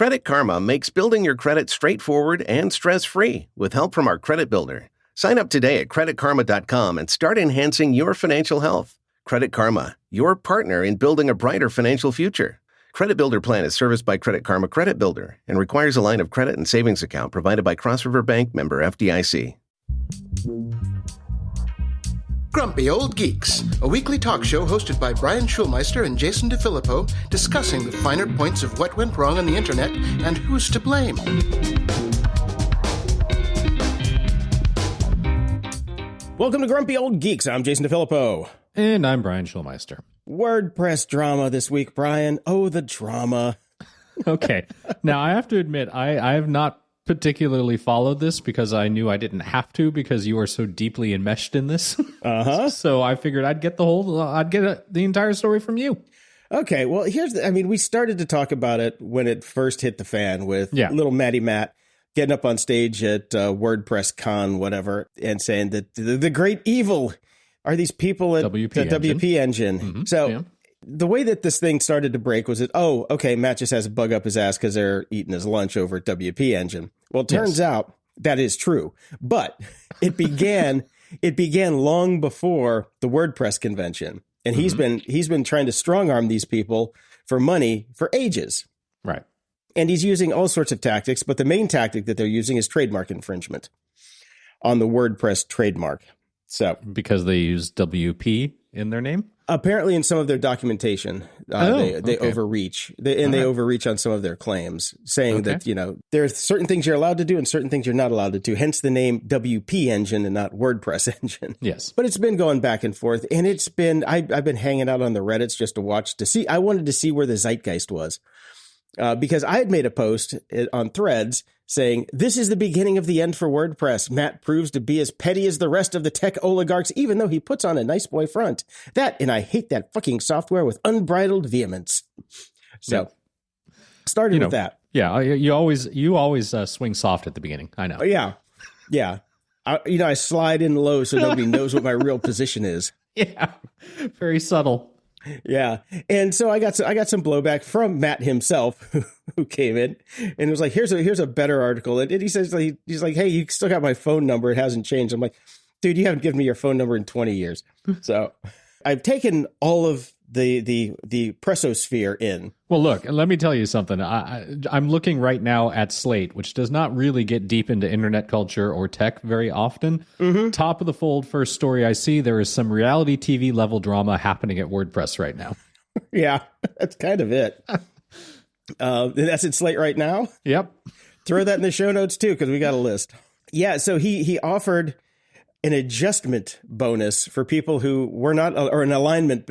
Credit Karma makes building your credit straightforward and stress-free with help from our credit builder. Sign up today at creditkarma.com and start enhancing your financial health. Credit Karma, your partner in building a brighter financial future. Credit Builder plan is serviced by Credit Karma Credit Builder and requires a line of credit and savings account provided by Cross River Bank, member FDIC. Grumpy Old Geeks, a weekly talk show hosted by Brian Schulmeister and Jason DeFilippo, discussing the finer points of what went wrong on the internet and who's to blame. Welcome to Grumpy Old Geeks. I'm Jason DeFilippo. And I'm Brian Schulmeister. WordPress drama this week, Brian. Oh, the drama. Okay. Now, I have to admit, I have not particularly followed this because I knew I didn't have to because you are so deeply enmeshed in this. So I figured I'd get the entire story from you. Okay. Well, we started to talk about it when it first hit the fan with little Matty Matt getting up on stage at WordPress Con, whatever, and saying that the great evil are these people at the WP Engine. Mm-hmm. So the way that this thing started to break was that, Matt just has a bug up his ass because they're eating his lunch over at WP Engine. Well, it turns out that is true, but it began long before the WordPress convention, and he's been trying to strong arm these people for money for ages. Right. And he's using all sorts of tactics, but the main tactic that they're using is trademark infringement on the WordPress trademark. So because they use WP in their name? Apparently in some of their documentation, they overreach. They overreach on some of their claims, saying that, there are certain things you're allowed to do and certain things you're not allowed to do, hence the name WP Engine and not WordPress Engine. Yes. But it's been going back and forth, and I've been hanging out on the Reddits just to see. I wanted to see where the zeitgeist was. Because I had made a post on Threads saying, this is the beginning of the end for WordPress. Matt proves to be as petty as the rest of the tech oligarchs, even though he puts on a nice boy front. And I hate that fucking software with unbridled vehemence. So, started with that. Yeah, you always swing soft at the beginning. I know. Yeah. I slide in low so nobody knows what my real position is. Yeah, very subtle. Yeah. And so I got some blowback from Matt himself, who came in and was like, here's a better article. And he says, he's like, hey, you still got my phone number. It hasn't changed. I'm like, dude, you haven't given me your phone number in 20 years. So I've taken all of the pressosphere in. Well, look, let me tell you something. I'm looking right now at Slate, which does not really get deep into internet culture or tech very often. Mm-hmm. Top of the fold, first story I see, there is some reality TV level drama happening at WordPress right now. Yeah, that's kind of it. That's at Slate right now? Yep. Throw that in the show notes, too, because we got a list. Yeah, so he offered an adjustment bonus for people who were not, or an alignment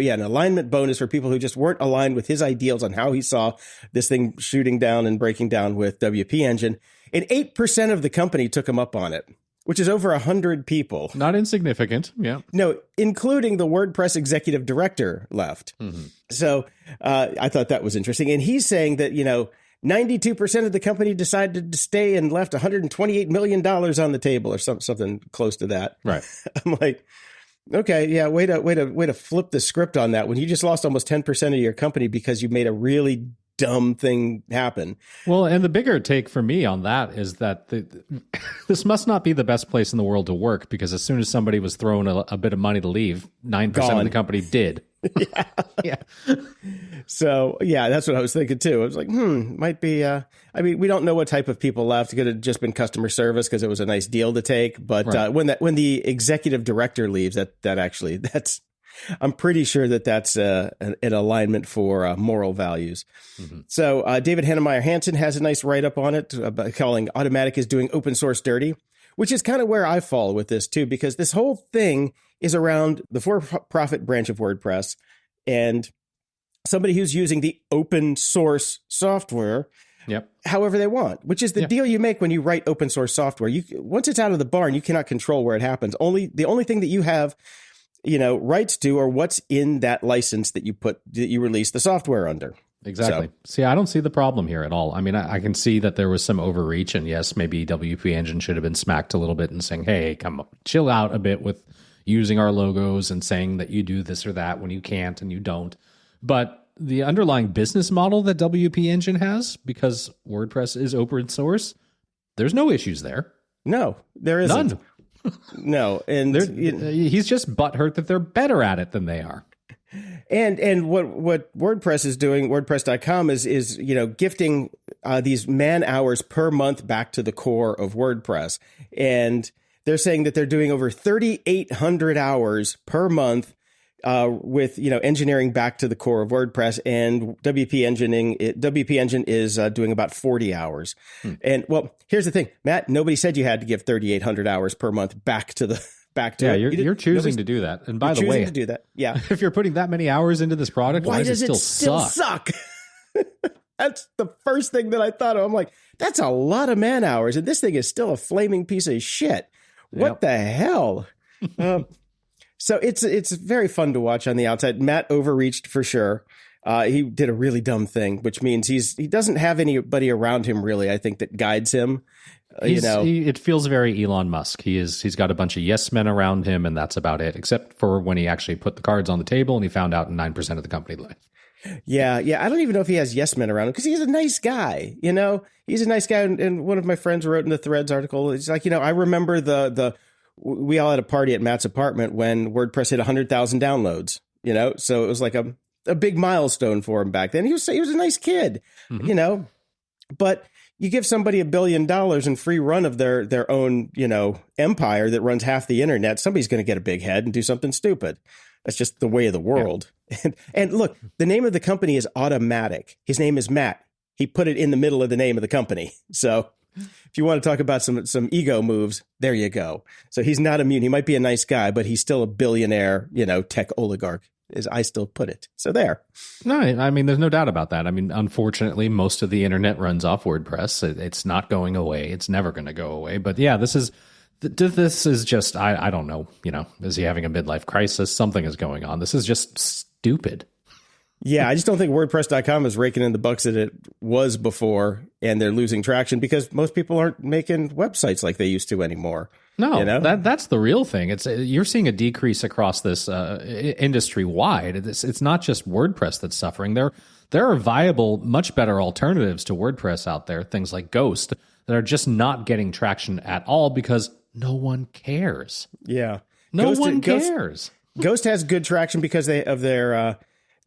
bonus for people who just weren't aligned with his ideals on how he saw this thing shooting down and breaking down with WP Engine. And 8% of the company took him up on it, which is over 100 people. Not insignificant, yeah. No, including the WordPress executive director left. Mm-hmm. So I thought that was interesting. And he's saying that, 92% of the company decided to stay and left $128 million on the table or something close to that. Right. I'm like, okay, yeah, way to flip the script on that when you just lost almost 10% of your company because you made a really dumb thing happen. Well, and the bigger take for me on that is that this must not be the best place in the world to work, because as soon as somebody was throwing a bit of money to leave, 9% of the company did. Yeah. So, yeah, that's what I was thinking, too. I was like, might be, we don't know what type of people left. It could have just been customer service because it was a nice deal to take. But right. When the executive director leaves, that's I'm pretty sure that's an alignment for moral values. Mm-hmm. So David Hannemeyer Hansen has a nice write-up on it calling Automatic is doing open source dirty, which is kind of where I fall with this, too, because this whole thing is around the for-profit branch of WordPress and somebody who's using the open source software however they want, which is the deal you make when you write open source software. Once it's out of the barn, you cannot control where it happens. The only thing that you have rights to are what's in that license that you release the software under. Exactly. So, see, I don't see the problem here at all. I mean, I can see that there was some overreach, and yes, maybe WP Engine should have been smacked a little bit and saying, hey, come on, chill out a bit with using our logos and saying that you do this or that when you can't and you don't. But the underlying business model that WP Engine has, because WordPress is open source, there's no issues there. No, there isn't. None. No, and he's just butthurt that they're better at it than they are. And what WordPress is doing, WordPress.com is gifting these man hours per month back to the core of WordPress, and they're saying that they're doing over 3,800 hours per month with engineering back to the core of WordPress, and WP Engine is doing about 40 hours. And well, here's the thing, Matt. Nobody said you had to give 3,800 hours per month back to it. You're choosing to do that. And by the way, to do that. Yeah. If you're putting that many hours into this product, why does it still suck? That's the first thing that I thought of. I'm like, that's a lot of man hours, and this thing is still a flaming piece of shit. What the hell? So it's very fun to watch on the outside. Matt overreached for sure. He did a really dumb thing, which means he doesn't have anybody around him really, I think, that guides him. It feels very Elon Musk. He's got a bunch of yes men around him, and that's about it, except for when he actually put the cards on the table and he found out 9% of the company left. Yeah. I don't even know if he has yes men around him because he's a nice guy. He's a nice guy. And one of my friends wrote in the Threads article, it's like, I remember we all had a party at Matt's apartment when WordPress hit 100,000 downloads, so it was like a big milestone for him back then. He was a nice kid, but you give somebody $1 billion in free run of their own, empire that runs half the internet, somebody's going to get a big head and do something stupid. That's just the way of the world. Yeah. And look, the name of the company is Automatic. His name is Matt. He put it in the middle of the name of the company. So if you want to talk about some ego moves, there you go. So he's not immune. He might be a nice guy, but he's still a billionaire, tech oligarch, as I still put it. So there. No, I mean, there's no doubt about that. I mean, unfortunately, most of the internet runs off WordPress. It's not going away. It's never going to go away. But yeah, this is just, I don't know, is he having a midlife crisis? Something is going on. This is just stupid. Yeah, I just don't think WordPress.com is raking in the bucks that it was before, and they're losing traction because most people aren't making websites like they used to anymore. No, that's the real thing. You're seeing a decrease across this industry wide. It's not just WordPress that's suffering. There are viable, much better alternatives to WordPress out there, things like Ghost, that are just not getting traction at all because no one cares. Yeah, no one cares. Ghost has good traction because of their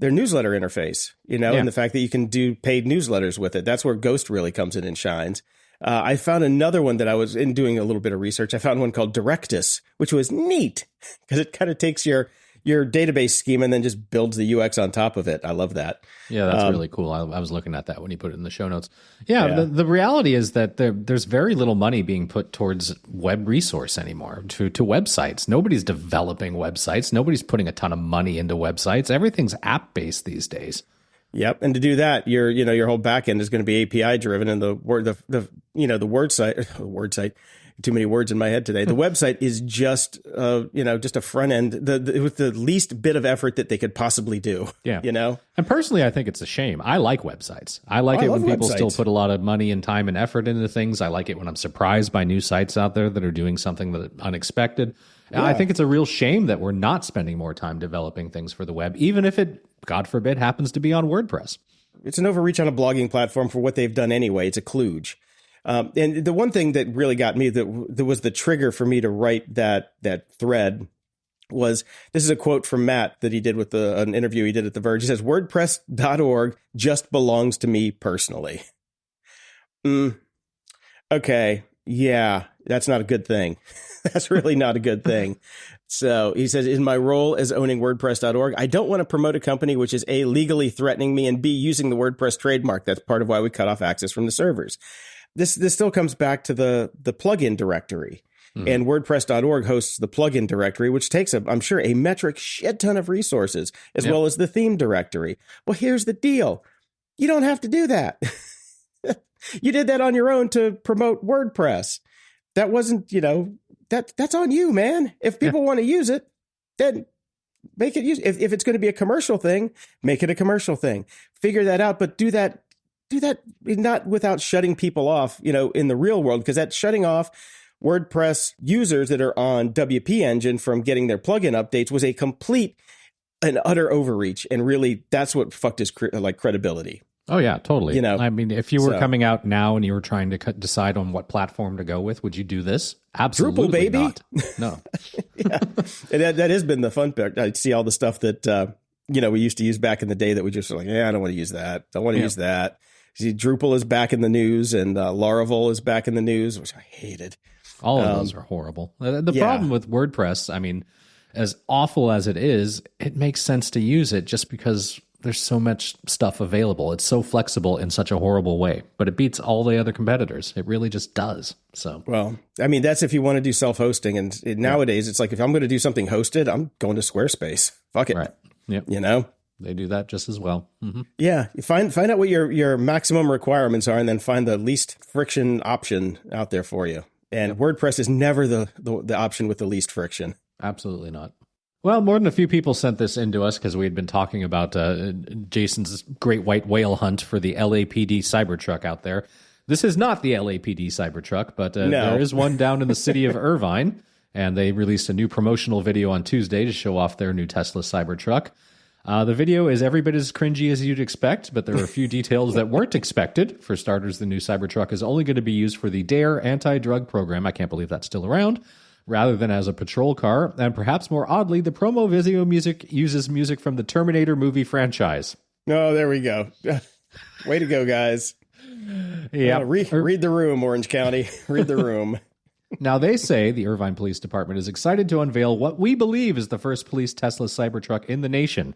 newsletter interface, and the fact that you can do paid newsletters with it. That's where Ghost really comes in and shines. I found another one that I was in doing a little bit of research. I found one called Directus, which was neat because it kind of takes your database scheme and then just builds the UX on top of it. I love that. Yeah, that's really cool. I was looking at that when you put it in the show notes. Yeah. The reality is that there's very little money being put towards web resource anymore, to websites. Nobody's developing websites. Nobody's putting a ton of money into websites. Everything's app-based these days. Yep, and to do that, your whole backend is going to be API driven, and the word site. Too many words in my head today. The website is just just a front end with the least bit of effort that they could possibly do. Yeah, And personally, I think it's a shame. I like websites. I like it when people still put a lot of money and time and effort into things. I like it when I'm surprised by new sites out there that are doing something that unexpected. Yeah. I think it's a real shame that we're not spending more time developing things for the web, even if it, God forbid, happens to be on WordPress. It's an overreach on a blogging platform for what they've done anyway. It's a kludge. And the one thing that really got me, that was the trigger for me to write that thread, was, this is a quote from Matt that he did with an interview he did at The Verge. He says, WordPress.org just belongs to me personally. Okay. Yeah, that's not a good thing. That's really not a good thing. So he says, in my role as owning WordPress.org, I don't want to promote a company which is A, legally threatening me, and B, using the WordPress trademark. That's part of why we cut off access from the servers. This still comes back to the plugin directory. And WordPress.org hosts the plugin directory, which takes, I'm sure, a metric shit ton of resources, as well as the theme directory. Well, here's the deal. You don't have to do that. You did that on your own to promote WordPress. That wasn't, that's on you, man. If people want to use it, then make it use. If it's going to be a commercial thing, make it a commercial thing. Figure that out, but do that not without shutting people off, in the real world, because that's shutting off WordPress users that are on WP Engine from getting their plugin updates was a complete an utter overreach. And really, that's what fucked his credibility. Oh, yeah, totally. You know, I mean, if you were coming out now and you were trying to decide on what platform to go with, would you do this? Absolutely Drupal, baby. not. No. Yeah. And that has been the fun part. I see all the stuff that, we used to use back in the day that we just were like, I don't want to use that. Don't want to use that. See, Drupal is back in the news and Laravel is back in the news, which I hated. All of those are horrible. The problem with WordPress, I mean, as awful as it is, it makes sense to use it just because there's so much stuff available. It's so flexible in such a horrible way, but it beats all the other competitors. It really just does. So, well, I mean, that's if you want to do self-hosting. And nowadays, it's like, if I'm going to do something hosted, I'm going to Squarespace. Fuck it. Right. Yep. They do that just as well. Mm-hmm. Yeah. You find out what your maximum requirements are and then find the least friction option out there for you. And WordPress is never the option with the least friction. Absolutely not. Well, more than a few people sent this in to us because we had been talking about Jason's great white whale hunt for the LAPD Cybertruck out there. This is not the LAPD Cybertruck, but there is one down in the city of Irvine, and they released a new promotional video on Tuesday to show off their new Tesla Cybertruck. The video is every bit as cringy as you'd expect, but there are a few details that weren't expected. For starters, the new Cybertruck is only going to be used for the DARE anti-drug program. I can't believe that's still around. Rather than as a patrol car. And perhaps more oddly, the promo video music uses music from the Terminator movie franchise. Oh, there we go. Way to go, guys. Yeah. Read the room, Orange County. Read the room. Now, they say the Irvine Police Department is excited to unveil what we believe is the first police Tesla Cybertruck in the nation.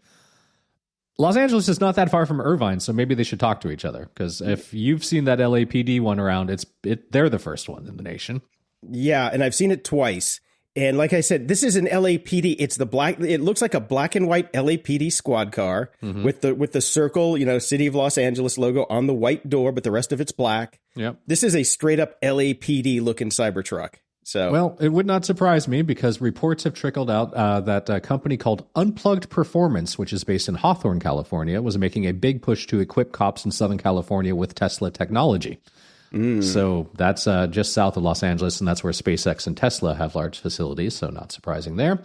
Los Angeles is not that far from Irvine, so maybe they should talk to each other. Because if you've seen that LAPD one around, they're the first one in the nation. Yeah, and I've seen it twice. And like I said, this is an LAPD. It's the black. It looks like a black and white LAPD squad car with the circle, City of Los Angeles logo on the white door, but the rest of it's black. Yep. This is a straight up LAPD looking Cybertruck. So, well, it would not surprise me because reports have trickled out that a company called Unplugged Performance, which is based in Hawthorne, California, was making a big push to equip cops in Southern California with Tesla technology. So that's just south of Los Angeles, and that's where SpaceX and Tesla have large facilities, so not surprising there.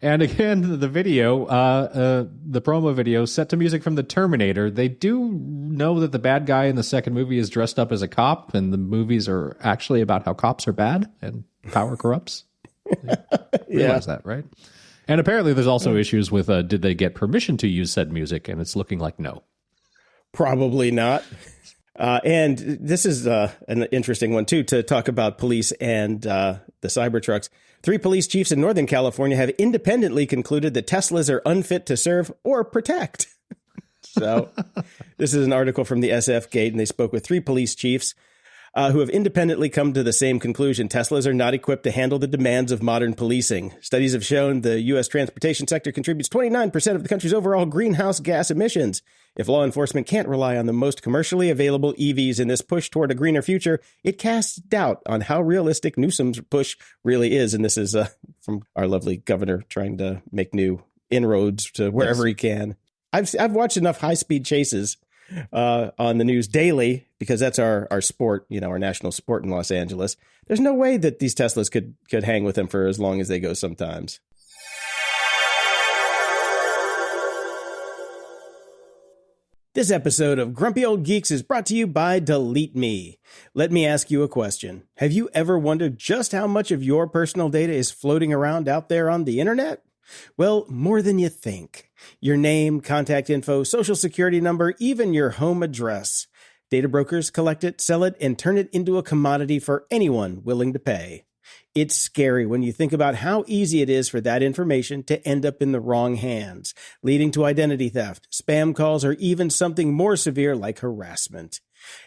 And again, the video, the promo video, set to music from the Terminator. They do know that the bad guy in the second movie is dressed up as a cop, and the movies are actually about how cops are bad and power corrupts. Realize that, right? And apparently there's also issues with did they get permission to use said music, and it's looking like no. Probably not. And this is an interesting one, too, to talk about police and the Cybertrucks. 3 police chiefs in Northern California have independently concluded that Teslas are unfit to serve or protect. So this is an article from the SF Gate, and they spoke with 3 police chiefs who have independently come to the same conclusion. Teslas are not equipped to handle the demands of modern policing. Studies have shown the U.S. transportation sector contributes 29% of the country's overall greenhouse gas emissions. If law enforcement can't rely on the most commercially available EVs in this push toward a greener future, it casts doubt on how realistic Newsom's push really is. And this is from our lovely governor trying to make new inroads to wherever he can. I've watched enough high-speed chases on the news daily because that's our sport, our national sport in Los Angeles. There's no way that these Teslas could hang with them for as long as they go sometimes. This episode of Grumpy Old Geeks is brought to you by Delete Me. Let me ask you a question. Have you ever wondered just how much of your personal data is floating around out there on the internet? Well, more than you think. Your name, contact info, social security number, even your home address. Data brokers collect it, sell it, and turn it into a commodity for anyone willing to pay. It's scary when you think about how easy it is for that information to end up in the wrong hands, leading to identity theft, spam calls, or even something more severe like harassment.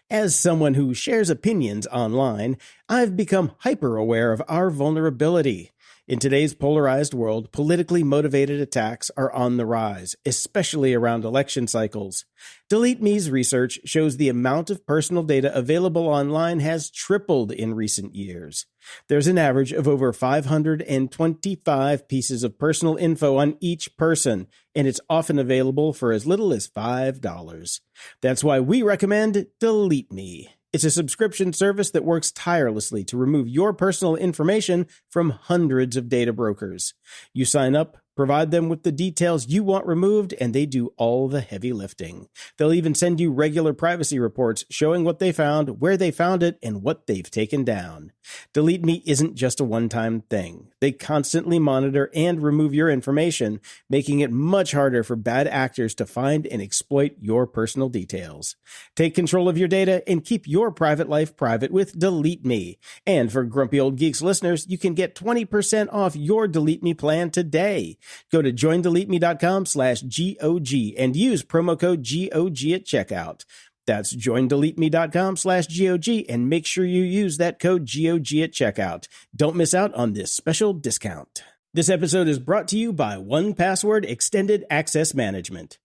As someone who shares opinions online, I've become hyper-aware of our vulnerability. In today's polarized world, politically motivated attacks are on the rise, especially around election cycles. Delete Me's research shows the amount of personal data available online has tripled in recent years. There's an average of over 525 pieces of personal info on each person, and it's often available for as little as $5. That's why we recommend Delete Me. It's a subscription service that works tirelessly to remove your personal information from hundreds of data brokers. You sign up, Provide them with the details you want removed, and they do all the heavy lifting. They'll even send you regular privacy reports showing what they found, where they found it, and what they've taken down. Delete Me isn't just a one-time thing. They constantly monitor and remove your information, making it much harder for bad actors to find and exploit your personal details. Take control of your data and keep your private life private with Delete Me. And for Grumpy Old Geeks listeners, you can get 20% off your Delete Me plan today. Go to joindeleteme.com/GOG and use promo code GOG at checkout. That's joindeleteme.com/GOG and make sure you use that code GOG at checkout. Don't miss out on this special discount. This episode is brought to you by 1Password Extended Access Management.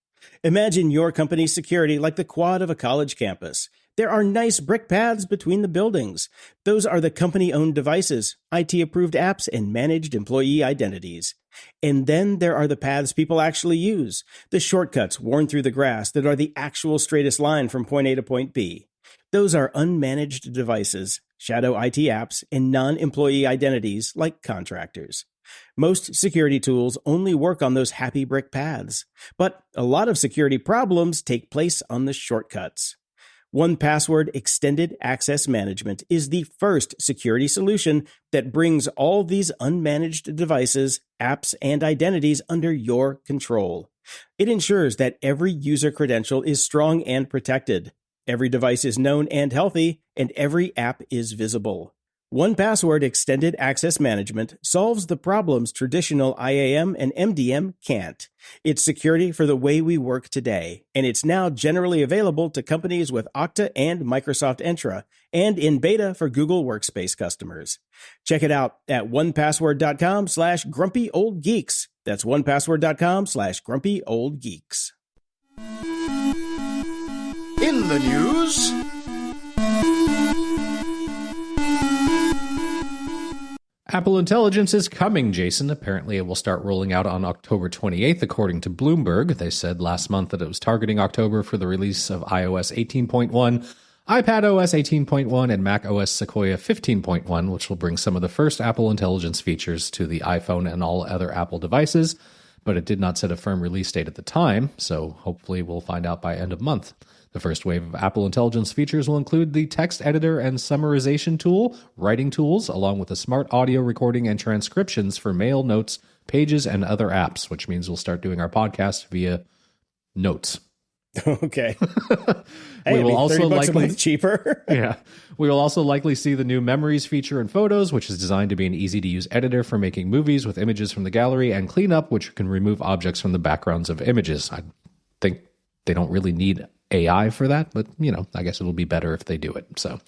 Imagine your company's security like the quad of a college campus. There are nice brick paths between the buildings. Those are the company-owned devices, IT-approved apps, and managed employee identities. And then there are the paths people actually use, the shortcuts worn through the grass that are the actual straightest line from point A to point B. Those are unmanaged devices, shadow IT apps, and non-employee identities like contractors. Most security tools only work on those happy brick paths, but a lot of security problems take place on the shortcuts. 1Password Extended Access Management is the first security solution that brings all these unmanaged devices, apps, and identities under your control. It ensures that every user credential is strong and protected, every device is known and healthy, and every app is visible. 1Password Extended Access Management solves the problems traditional IAM and MDM can't. It's security for the way we work today, and it's now generally available to companies with Okta and Microsoft Entra, and in beta for Google Workspace customers. Check it out at onepassword.com/grumpyoldgeeks. That's onepassword.com/grumpyoldgeeks. In the news... Apple Intelligence is coming, Jason. Apparently, it will start rolling out on October 28th, according to Bloomberg. They said last month that it was targeting October for the release of iOS 18.1, iPadOS 18.1, and macOS Sequoia 15.1, which will bring some of the first Apple Intelligence features to the iPhone and all other Apple devices. But it did not set a firm release date at the time, so hopefully we'll find out by end of month. The first wave of Apple Intelligence features will include the text editor and summarization tool, writing tools, along with the smart audio recording and transcriptions for mail, notes, pages, and other apps, which means we'll start doing our podcast via notes. Okay. We will also $30 a likely month cheaper. Yeah. We will also likely see the new Memories feature in Photos, which is designed to be an easy-to-use editor for making movies with images from the gallery, and Cleanup, which can remove objects from the backgrounds of images. I think they don't really need AI for that, but, I guess it'll be better if they do it. So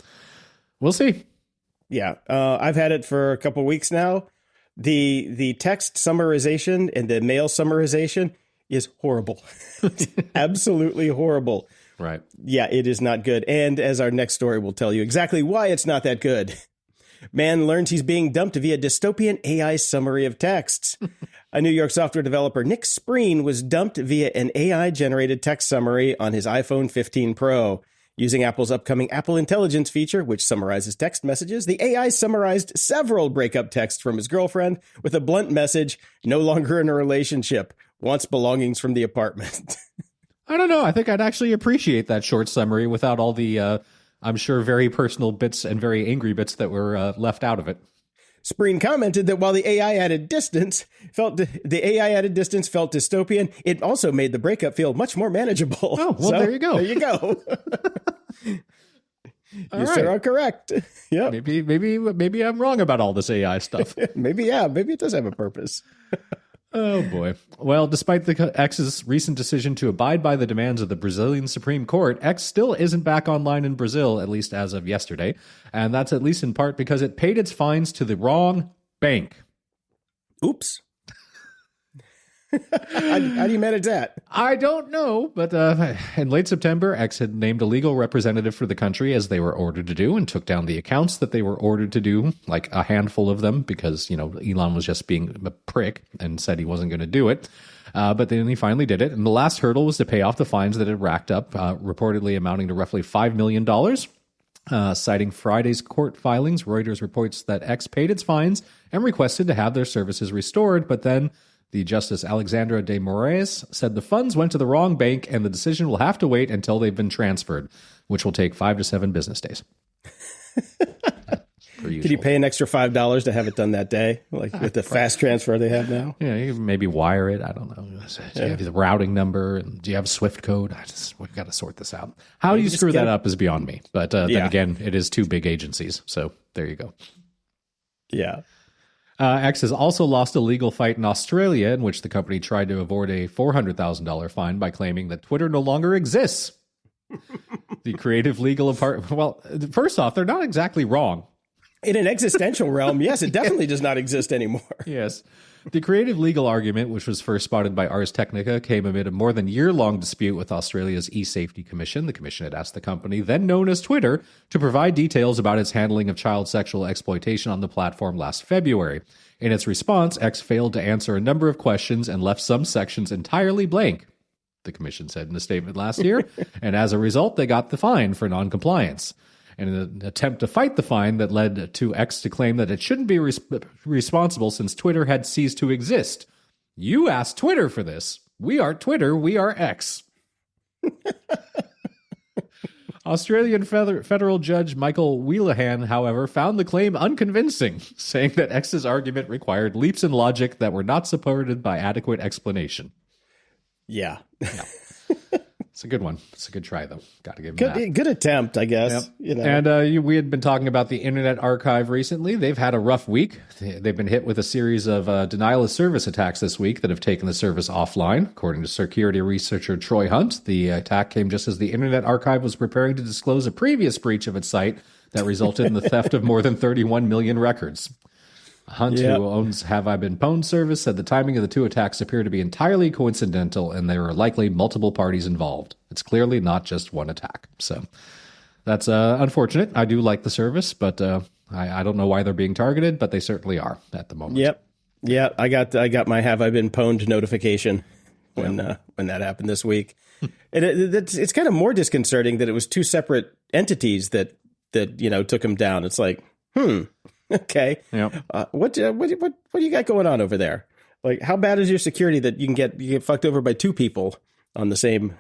we'll see. Yeah. I've had it for a couple weeks now. The text summarization and the mail summarization is horrible. Absolutely horrible. Right. Yeah, it is not good. And as our next story will tell you exactly why it's not that good. Man learns he's being dumped via dystopian AI summary of texts. A New York software developer, Nick Spreen, was dumped via an AI-generated text summary on his iPhone 15 Pro. Using Apple's upcoming Apple Intelligence feature, which summarizes text messages, the AI summarized several breakup texts from his girlfriend with a blunt message, no longer in a relationship, wants belongings from the apartment. I don't know. I think I'd actually appreciate that short summary without all the, I'm sure, very personal bits and very angry bits that were left out of it. Spreen commented that while the AI added distance felt dystopian, it also made the breakup feel much more manageable. Oh, well, so, there you go. There you go. You sir are correct. Yeah. Maybe I'm wrong about all this AI stuff. Maybe it does have a purpose. Oh, boy. Well, despite the X's recent decision to abide by the demands of the Brazilian Supreme Court, X still isn't back online in Brazil, at least as of yesterday. And that's at least in part because it paid its fines to the wrong bank. Oops. How do you manage that? I don't know, but in late September, X had named a legal representative for the country, as they were ordered to do, and took down the accounts that they were ordered to do, like a handful of them, because, Elon was just being a prick and said he wasn't going to do it. But then he finally did it, and the last hurdle was to pay off the fines that had racked up, reportedly amounting to roughly $5 million. Citing Friday's court filings, Reuters reports that X paid its fines and requested to have their services restored, but then The Justice Alexandra de Moraes said the funds went to the wrong bank and the decision will have to wait until they've been transferred, which will take 5 to 7 business days. Could you pay an extra $5 to have it done that day, like with the fast transfer they have now? Yeah, you can maybe wire it. I don't know. Do you have the routing number? And do you have Swift code? We've got to sort this out. How you screw that up is beyond me. But then again, it is 2 big agencies. So there you go. Yeah. X has also lost a legal fight in Australia in which the company tried to avoid a $400,000 fine by claiming that Twitter no longer exists. The creative legal well, first off, they're not exactly wrong. In an existential realm, yes, it definitely does not exist anymore. Yes. The creative legal argument, which was first spotted by Ars Technica, came amid a more than year-long dispute with Australia's e-safety commission. The commission had asked the company, then known as Twitter, to provide details about its handling of child sexual exploitation on the platform last February. In its response, X failed to answer a number of questions and left some sections entirely blank, the commission said in a statement last year, and as a result, they got the fine for noncompliance. In an attempt to fight the fine that led to X to claim that it shouldn't be responsible since Twitter had ceased to exist. You asked Twitter for this. We are Twitter. We are X. Australian federal judge Michael Wheelahan, however, found the claim unconvincing, saying that X's argument required leaps in logic that were not supported by adequate explanation. Yeah. It's a good one. It's a good try, though. Got to give him that. Good attempt, I guess. Yep. And we had been talking about the Internet Archive recently. They've had a rough week. They've been hit with a series of denial of service attacks this week that have taken the service offline. According to security researcher Troy Hunt, the attack came just as the Internet Archive was preparing to disclose a previous breach of its site that resulted in the theft of more than 31 million records. Hunt, who owns Have I Been Pwned service, said the timing of the 2 attacks appear to be entirely coincidental and there are likely multiple parties involved. It's clearly not just one attack. So that's unfortunate. I do like the service, but I don't know why they're being targeted, but they certainly are at the moment. Yep. Yeah, I got my Have I Been Pwned notification when that happened this week. And it's kind of more disconcerting that it was 2 separate entities that took them down. It's like, okay. Yep. What do you got going on over there? Like, how bad is your security that you get fucked over by 2 people on the same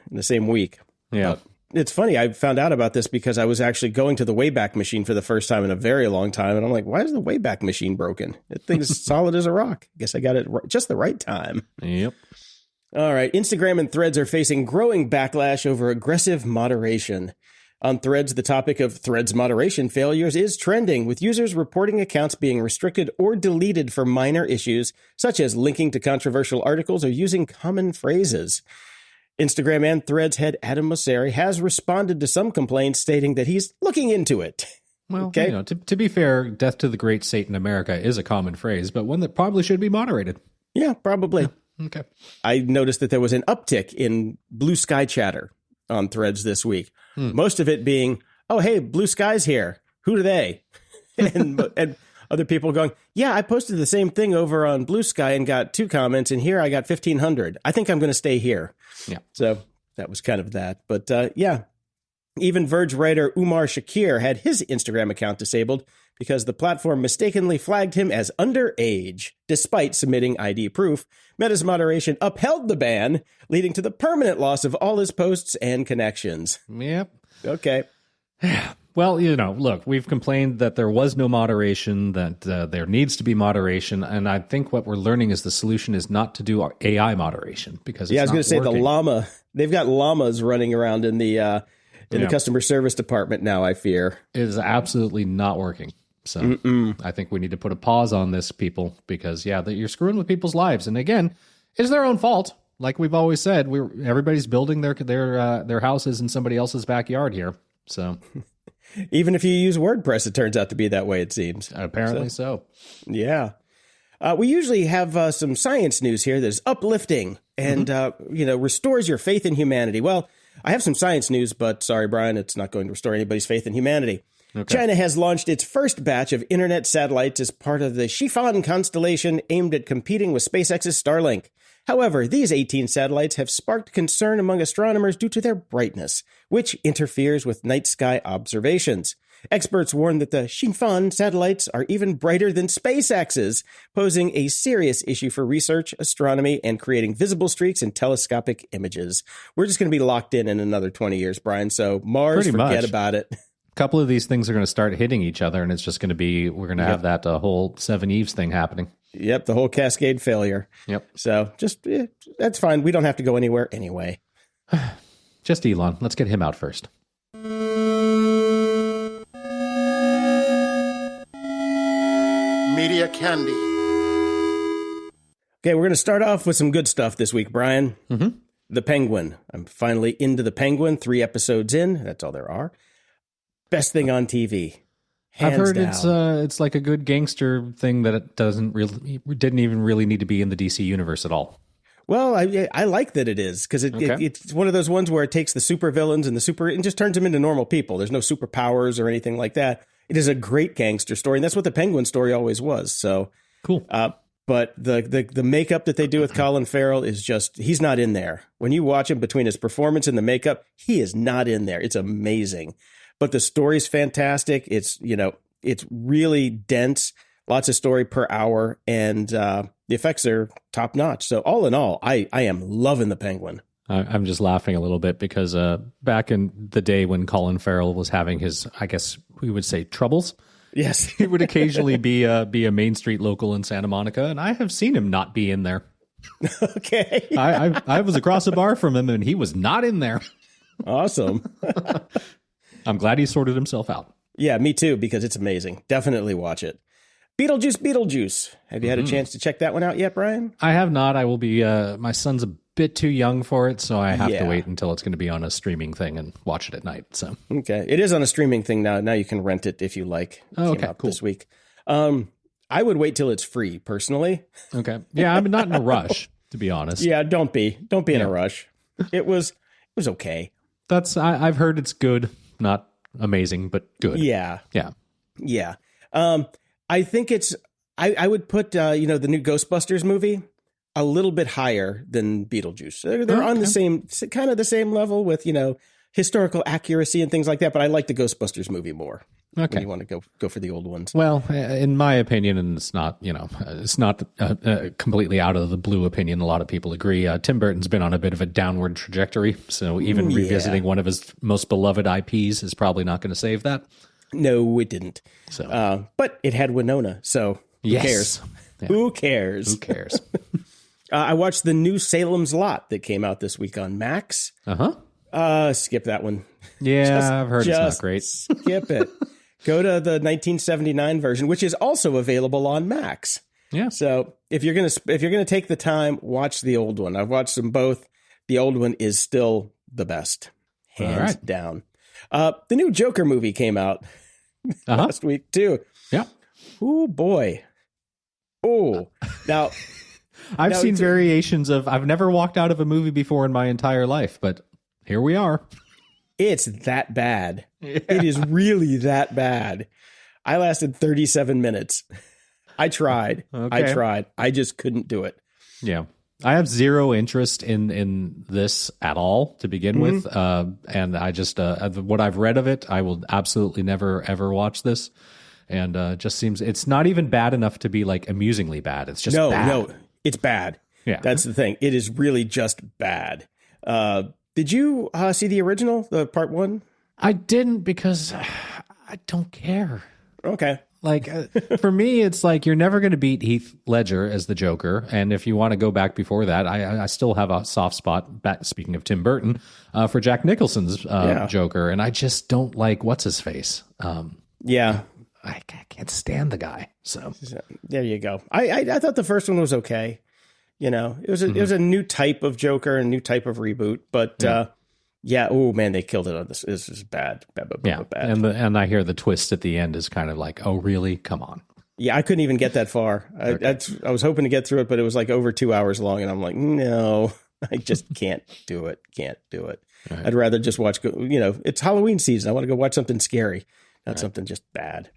week? Yeah. It's funny. I found out about this because I was actually going to the Wayback Machine for the first time in a very long time, and I'm like, why is the Wayback Machine broken? That thing's solid as a rock. I guess I got it just the right time. Yep. All right. Instagram and Threads are facing growing backlash over aggressive moderation. On Threads, the topic of Threads moderation failures is trending, with users reporting accounts being restricted or deleted for minor issues, such as linking to controversial articles or using common phrases. Instagram and Threads head Adam Mosseri has responded to some complaints, stating that he's looking into it. Well, okay. To be fair, death to the great Satan America is a common phrase, but one that probably should be moderated. Yeah, probably. Yeah. Okay. I noticed that there was an uptick in blue sky chatter on Threads this week. Most of it being, oh, hey, blue sky's here. Who are they? and other people going, yeah, I posted the same thing over on Blue Sky and got 2 comments, and here I got 1,500. I think I'm going to stay here. Yeah. So that was kind of that. But yeah, even Verge writer Umar Shakir had his Instagram account disabled because the platform mistakenly flagged him as underage, despite submitting ID proof. Meta's moderation upheld the ban, leading to the permanent loss of all his posts and connections. Yep. Okay. Well, look, we've complained that there was no moderation, that there needs to be moderation. And I think what we're learning is the solution is not to do AI moderation because it's I was going to say working. the llama. They've got llamas running around in the customer service department now, I fear. It is absolutely not working. So I think we need to put a pause on this, people, because, you're screwing with people's lives. And again, it's their own fault. Like we've always said, everybody's building their houses in somebody else's backyard here. So even if you use WordPress, it turns out to be that way, it seems. Apparently so. Yeah. We usually have some science news here that's uplifting and, restores your faith in humanity. Well, I have some science news, but sorry, Brian, it's not going to restore anybody's faith in humanity. Okay. China has launched its first batch of internet satellites as part of the Shifan constellation aimed at competing with SpaceX's Starlink. However, these 18 satellites have sparked concern among astronomers due to their brightness, which interferes with night sky observations. Experts warn that the Xinfan satellites are even brighter than SpaceX's, posing a serious issue for research, astronomy, and creating visible streaks in telescopic images. We're just going to be locked in another 20 years, Brian. So Mars, Pretty forget much. about it. A couple of these things are going to start hitting each other, and it's just going to be, we're going to have that whole Seven Eves thing happening. Yep, the whole cascade failure. Yep. So just, that's fine. We don't have to go anywhere anyway. Just Elon. Let's get him out first. Media Candy. Okay, we're going to start off with some good stuff this week, Brian. Mm-hmm. The Penguin. I'm finally into The Penguin, 3 episodes in. That's all there are. Best thing on TV. I've heard down. it's like a good gangster thing that it didn't even really need to be in the DC universe at all. Well, I like that it is, because it's one of those ones where it takes the supervillains and just turns them into normal people. There's no superpowers or anything like that. It is a great gangster story, and that's what the Penguin story always was. So cool. But the makeup that they do with Colin Farrell is just, he's not in there. When you watch him, between his performance and the makeup, he is not in there. It's amazing. But the story's fantastic. It's really dense, lots of story per hour, and the effects are top notch. So all in all, I am loving the Penguin. I'm just laughing a little bit because back in the day when Colin Farrell was having his, I guess we would say, troubles. Yes, he would occasionally be a Main Street local in Santa Monica, and I have seen him not be in there. Okay, I was across a bar from him, and he was not in there. Awesome. I'm glad he sorted himself out. Yeah, me too, because it's amazing. Definitely watch it. Beetlejuice. Have you had a chance to check that one out yet, Brian? I have not. I will be. My son's a bit too young for it, so I have to wait until it's going to be on a streaming thing and watch it at night. So okay, it is on a streaming thing now. Now you can rent it if you like. Oh, okay, cool. This week, I would wait till it's free personally. Okay, yeah, I'm not in a rush, to be honest. Yeah, don't be in a rush. It was okay. I've heard it's good, not amazing, but good. Yeah. I think it's. I would put the new Ghostbusters movie a little bit higher than Beetlejuice. They're on the same kind of the same level with historical accuracy and things like that. But I like the Ghostbusters movie more. Okay, when you want to go for the old ones. Well, in my opinion, and it's not a completely out of the blue opinion. A lot of people agree. Tim Burton's been on a bit of a downward trajectory, so even revisiting one of his most beloved IPs is probably not going to save that. No, it didn't. So, but it had Winona, so who cares? Yeah. Who cares? Who cares? I watched the new Salem's Lot that came out this week on Max. Skip that one. Yeah, I've heard it's not great. Skip it. Go to the 1979 version, which is also available on Max. Yeah. So if you're gonna take the time, watch the old one. I've watched them both. The old one is still the best, hands down. The new Joker movie came out last week too. Yeah. Oh boy. Oh, now I've seen variations of. I've never walked out of a movie before in my entire life, but here we are. It's that bad. Yeah. It is really that bad. I lasted 37 minutes. I tried. I just couldn't do it. Yeah. I have zero interest in this at all to begin with. And I just, what I've read of it, I will absolutely never, ever watch this. And just seems, it's not even bad enough to be like amusingly bad. It's just bad. No, it's bad. Yeah. That's the thing. It is really just bad. Did you see the original, the part 1? I didn't because I don't care. Okay. Like, for me, it's like you're never going to beat Heath Ledger as the Joker. And if you want to go back before that, I still have a soft spot, speaking of Tim Burton, for Jack Nicholson's Joker. And I just don't like what's-his-face. I can't stand the guy. So there you go. I thought the first one was okay. It was a new type of Joker, a new type of reboot. But oh man, they killed it on this. This is bad. Bad. And I hear the twist at the end is kind of like, oh really? Come on. Yeah, I couldn't even get that far. I was hoping to get through it, but it was like over 2 hours long, and I'm like, no, I just can't do it. Right. I'd rather just watch. It's Halloween season. I want to go watch something scary, not something just bad.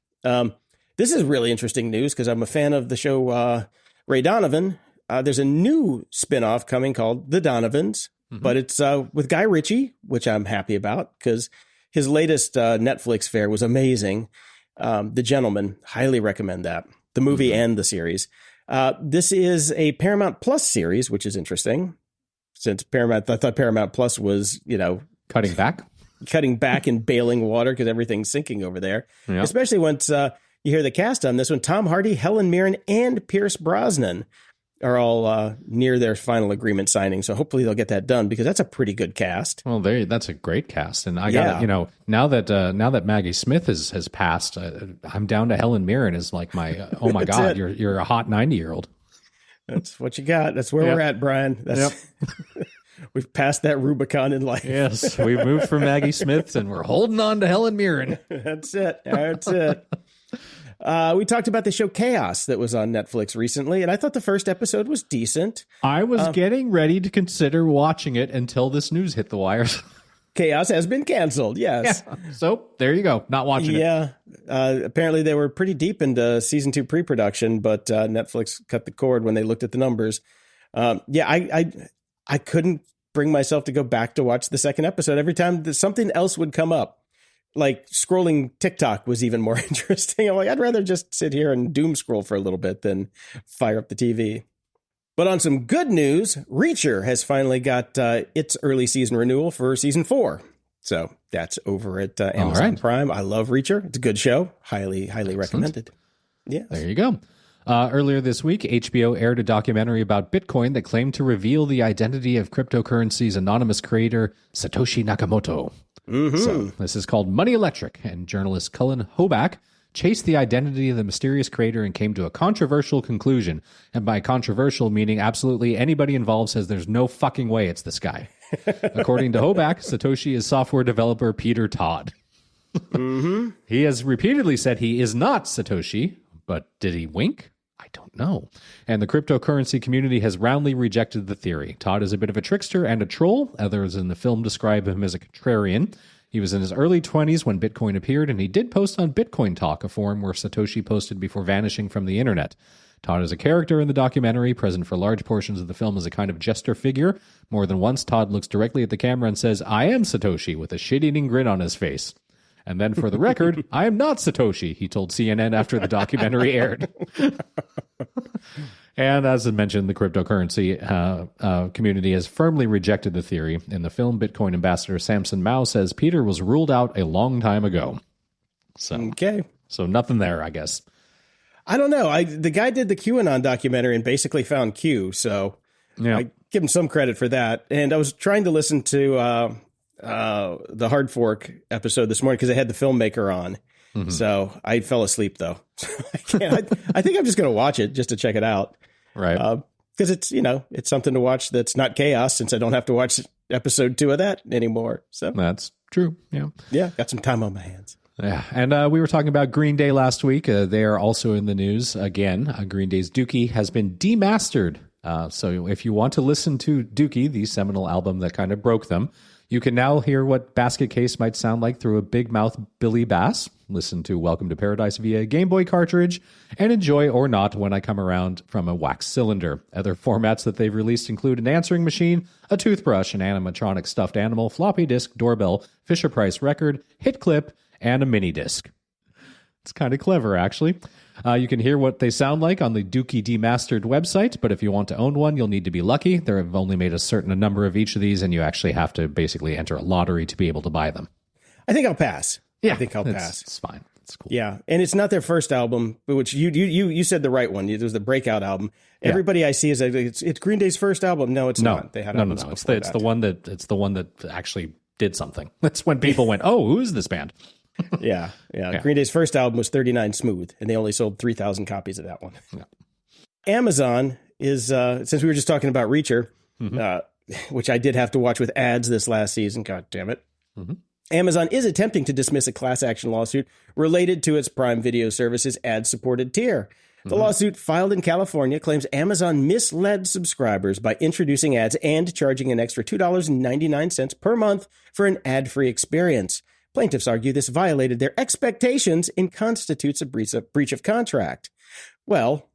This is really interesting news because I'm a fan of the show Ray Donovan. There's a new spinoff coming called The Donovans, but it's with Guy Ritchie, which I'm happy about because his latest Netflix fare was amazing. The Gentleman, highly recommend that. The movie and the series. This is a Paramount Plus series, which is interesting. Since I thought Paramount Plus was, Cutting back and bailing water because everything's sinking over there. Yep. Especially once you hear the cast on this one. Tom Hardy, Helen Mirren, and Pierce Brosnan are all near their final agreement signing. So hopefully they'll get that done because that's a pretty good cast. Well, that's a great cast. And I got now that Maggie Smith has passed, I'm down to Helen Mirren as like my, oh my God, you're a hot 90-year-old. That's what you got. That's where we're at, Brian. We've passed that Rubicon in life. Yes, we've moved from Maggie Smith and we're holding on to Helen Mirren. That's it. We talked about the show Chaos that was on Netflix recently, and I thought the first episode was decent. I was getting ready to consider watching it until this news hit the wires. Chaos has been canceled, yes. Yeah. So there you go. Not watching it. Yeah. Apparently they were pretty deep into season 2 pre-production, but Netflix cut the cord when they looked at the numbers. I couldn't bring myself to go back to watch the second episode. Every time something else would come up, like scrolling TikTok was even more interesting. I'm like, I'd rather just sit here and doom scroll for a little bit than fire up the TV. But on some good news, Reacher has finally got its early season renewal for season 4. So that's over at Amazon Prime. I love Reacher. It's a good show. Highly recommended. Yes. There you go. Earlier this week, HBO aired a documentary about Bitcoin that claimed to reveal the identity of cryptocurrency's anonymous creator, Satoshi Nakamoto. Mm-hmm. So this is called Money Electric, and journalist Cullen Hoback chased the identity of the mysterious creator and came to a controversial conclusion. And by controversial, meaning absolutely anybody involved says there's no fucking way it's this guy. According to Hoback, Satoshi is software developer Peter Todd. Mm-hmm. He has repeatedly said he is not Satoshi, but did he wink? I don't know. And the cryptocurrency community has roundly rejected the theory. Todd is a bit of a trickster and a troll. Others in the film describe him as a contrarian. He was in his early 20s when Bitcoin appeared, and he did post on Bitcoin Talk, a forum where Satoshi posted before vanishing from the internet. Todd is a character in the documentary, present for large portions of the film as a kind of jester figure. More than once, Todd looks directly at the camera and says, "I am Satoshi," with a shit-eating grin on his face. And then, for the record, I am not Satoshi, he told CNN after the documentary aired. And as I mentioned, the cryptocurrency community has firmly rejected the theory. In the film, Bitcoin ambassador Samson Mao says Peter was ruled out a long time ago. So nothing there, I guess. I don't know. The guy did the QAnon documentary and basically found Q, so I give him some credit for that. And I was trying to listen to the Hard Fork episode this morning because I had the filmmaker on. Mm-hmm. So I fell asleep though. I can't. I think I'm just going to watch it just to check it out. Right. Because it's something to watch that's not chaos, since I don't have to watch episode 2 of that anymore. So that's true. Yeah. Yeah. Got some time on my hands. Yeah. And we were talking about Green Day last week. They are also in the news again. Green Day's Dookie has been demastered. So if you want to listen to Dookie, the seminal album that kind of broke them, you can now hear what Basket Case might sound like through a big mouth Billy Bass. Listen to Welcome to Paradise via a Game Boy cartridge, and enjoy Or Not When I Come Around from a wax cylinder. Other formats that they've released include an answering machine, a toothbrush, an animatronic stuffed animal, floppy disk, doorbell, Fisher-Price record, hit clip, and a mini disc. It's kind of clever, actually. You can hear what they sound like on the Dookie Demastered website, but if you want to own one, you'll need to be lucky. They've only made a certain number of each of these, and you actually have to basically enter a lottery to be able to buy them. I think I'll pass. Yeah, I think I'll pass. It's fine. It's cool. Yeah, and it's not their first album, which you said the right one. It was the breakout album. Yeah. Everybody I see is like, it's Green Day's first album. No, it's not. They had albums before that. It's the one that actually did something. That's when people went, "Oh, who is this band?" Yeah. Green Day's first album was 39 Smooth, and they only sold 3,000 copies of that one. Yeah. Amazon is, since we were just talking about Reacher, which I did have to watch with ads this last season, god damn it. Mm-hmm. Amazon is attempting to dismiss a class action lawsuit related to its Prime Video Services ad-supported tier. The lawsuit, filed in California, claims Amazon misled subscribers by introducing ads and charging an extra $2.99 per month for an ad-free experience. Plaintiffs argue this violated their expectations and constitutes a breach of contract. Well,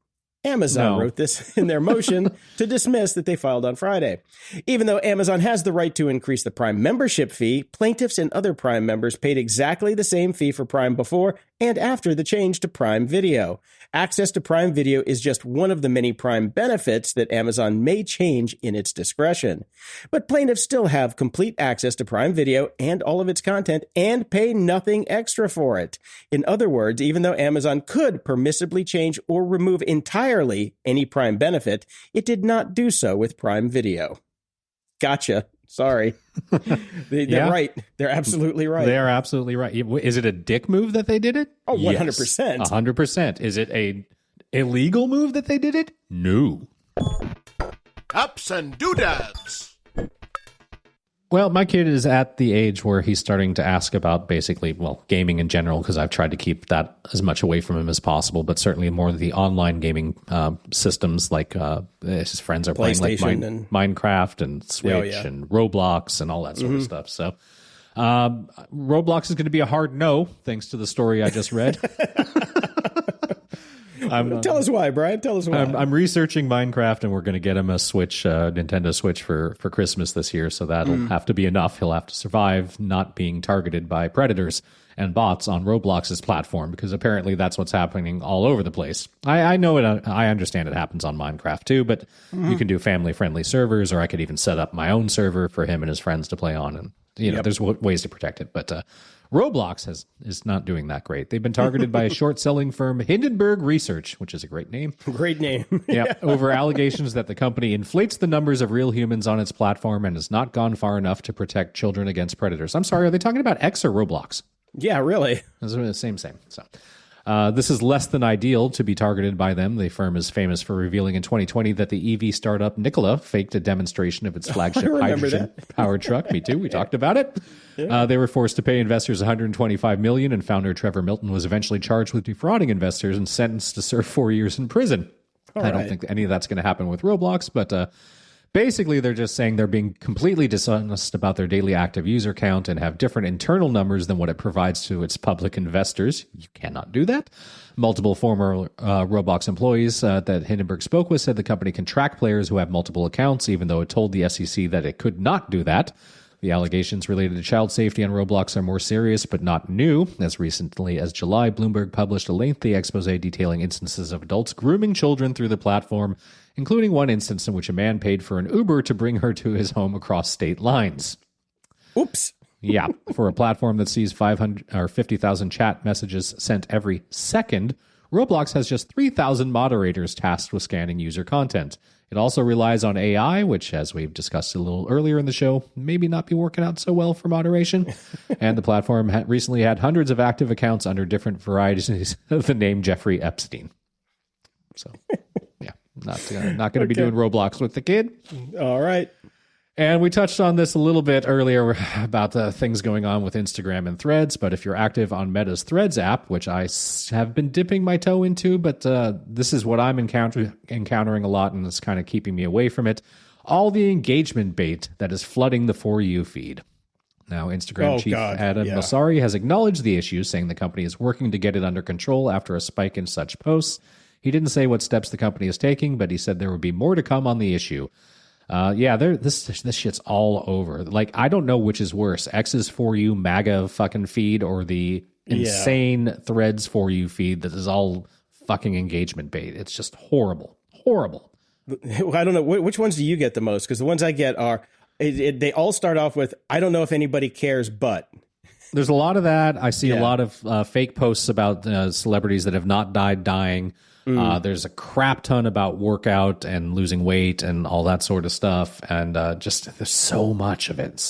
Amazon No. wrote this in their motion to dismiss that they filed on Friday. Even though Amazon has the right to increase the Prime membership fee, plaintiffs and other Prime members paid exactly the same fee for Prime before and after the change to Prime Video. Access to Prime Video is just one of the many Prime benefits that Amazon may change in its discretion. But plaintiffs still have complete access to Prime Video and all of its content and pay nothing extra for it. In other words, even though Amazon could permissibly change or remove entirely any Prime benefit, it did not do so with Prime Video. Gotcha. Sorry. They're right. They're absolutely right. They are absolutely right. Is it a dick move that they did it? Oh, 100%. Yes, 100%. Is it a illegal move that they did it? No. Ups and doodads. Well, my kid is at the age where he's starting to ask about basically, well, gaming in general, because I've tried to keep that as much away from him as possible, but certainly more of the online gaming systems, like his friends are playing like Minecraft and Switch and Roblox and all that sort of stuff. So Roblox is going to be a hard no, thanks to the story I just read. Tell us why, Brian. Tell us why. I'm researching Minecraft, and we're going to get him a Switch, Nintendo Switch for Christmas this year. So that'll have to be enough. He'll have to survive not being targeted by predators and bots on Roblox's platform, because apparently that's what's happening all over the place. I know it. I understand it happens on Minecraft too, but you can do family-friendly servers, or I could even set up my own server for him and his friends to play on. And there's ways to protect it, but. Roblox is not doing that great. They've been targeted by a short-selling firm, Hindenburg Research, which is a great name. Great name. Yeah, over allegations that the company inflates the numbers of real humans on its platform and has not gone far enough to protect children against predators. I'm sorry, are they talking about X or Roblox? Yeah, really. It's the same. So. This is less than ideal to be targeted by them. The firm is famous for revealing in 2020 that the EV startup Nikola faked a demonstration of its flagship hydrogen-powered truck. Me too. We talked about it. Yeah. They were forced to pay investors $125 million, and founder Trevor Milton was eventually charged with defrauding investors and sentenced to serve 4 years in prison. I don't think any of that's going to happen with Roblox, but basically, they're just saying they're being completely dishonest about their daily active user count and have different internal numbers than what it provides to its public investors. You cannot do that. Multiple former Roblox employees that Hindenburg spoke with said the company can track players who have multiple accounts, even though it told the SEC that it could not do that. The allegations related to child safety on Roblox are more serious, but not new. As recently as July, Bloomberg published a lengthy expose detailing instances of adults grooming children through the platform, including one instance in which a man paid for an Uber to bring her to his home across state lines. Oops. Yeah, for a platform that sees 500 or 50,000 chat messages sent every second, Roblox has just 3,000 moderators tasked with scanning user content. It also relies on AI, which, as we've discussed a little earlier in the show, maybe not be working out so well for moderation. And the platform recently had hundreds of active accounts under different varieties of the name Jeffrey Epstein. So, yeah, not going to be doing Roblox with the kid. All right. And we touched on this a little bit earlier about the things going on with Instagram and Threads, but if you're active on Meta's Threads app, which I have been dipping my toe into, but this is what I'm encountering a lot, and it's kind of keeping me away from it, all the engagement bait that is flooding the For You feed. Now, Instagram chief Adam Mosseri has acknowledged the issue, saying the company is working to get it under control after a spike in such posts. He didn't say what steps the company is taking, but he said there would be more to come on the issue. This shit's all over. Like, I don't know which is worse, X's For You MAGA fucking feed or the insane Threads For You feed that is all fucking engagement bait. It's just horrible. Horrible. I don't know. Which ones do you get the most? Because the ones I get are, they all start off with, I don't know if anybody cares, but... There's a lot of that. I see a lot of fake posts about celebrities that have not died dying. There's a crap ton about workout and losing weight and all that sort of stuff. And just there's so much of it.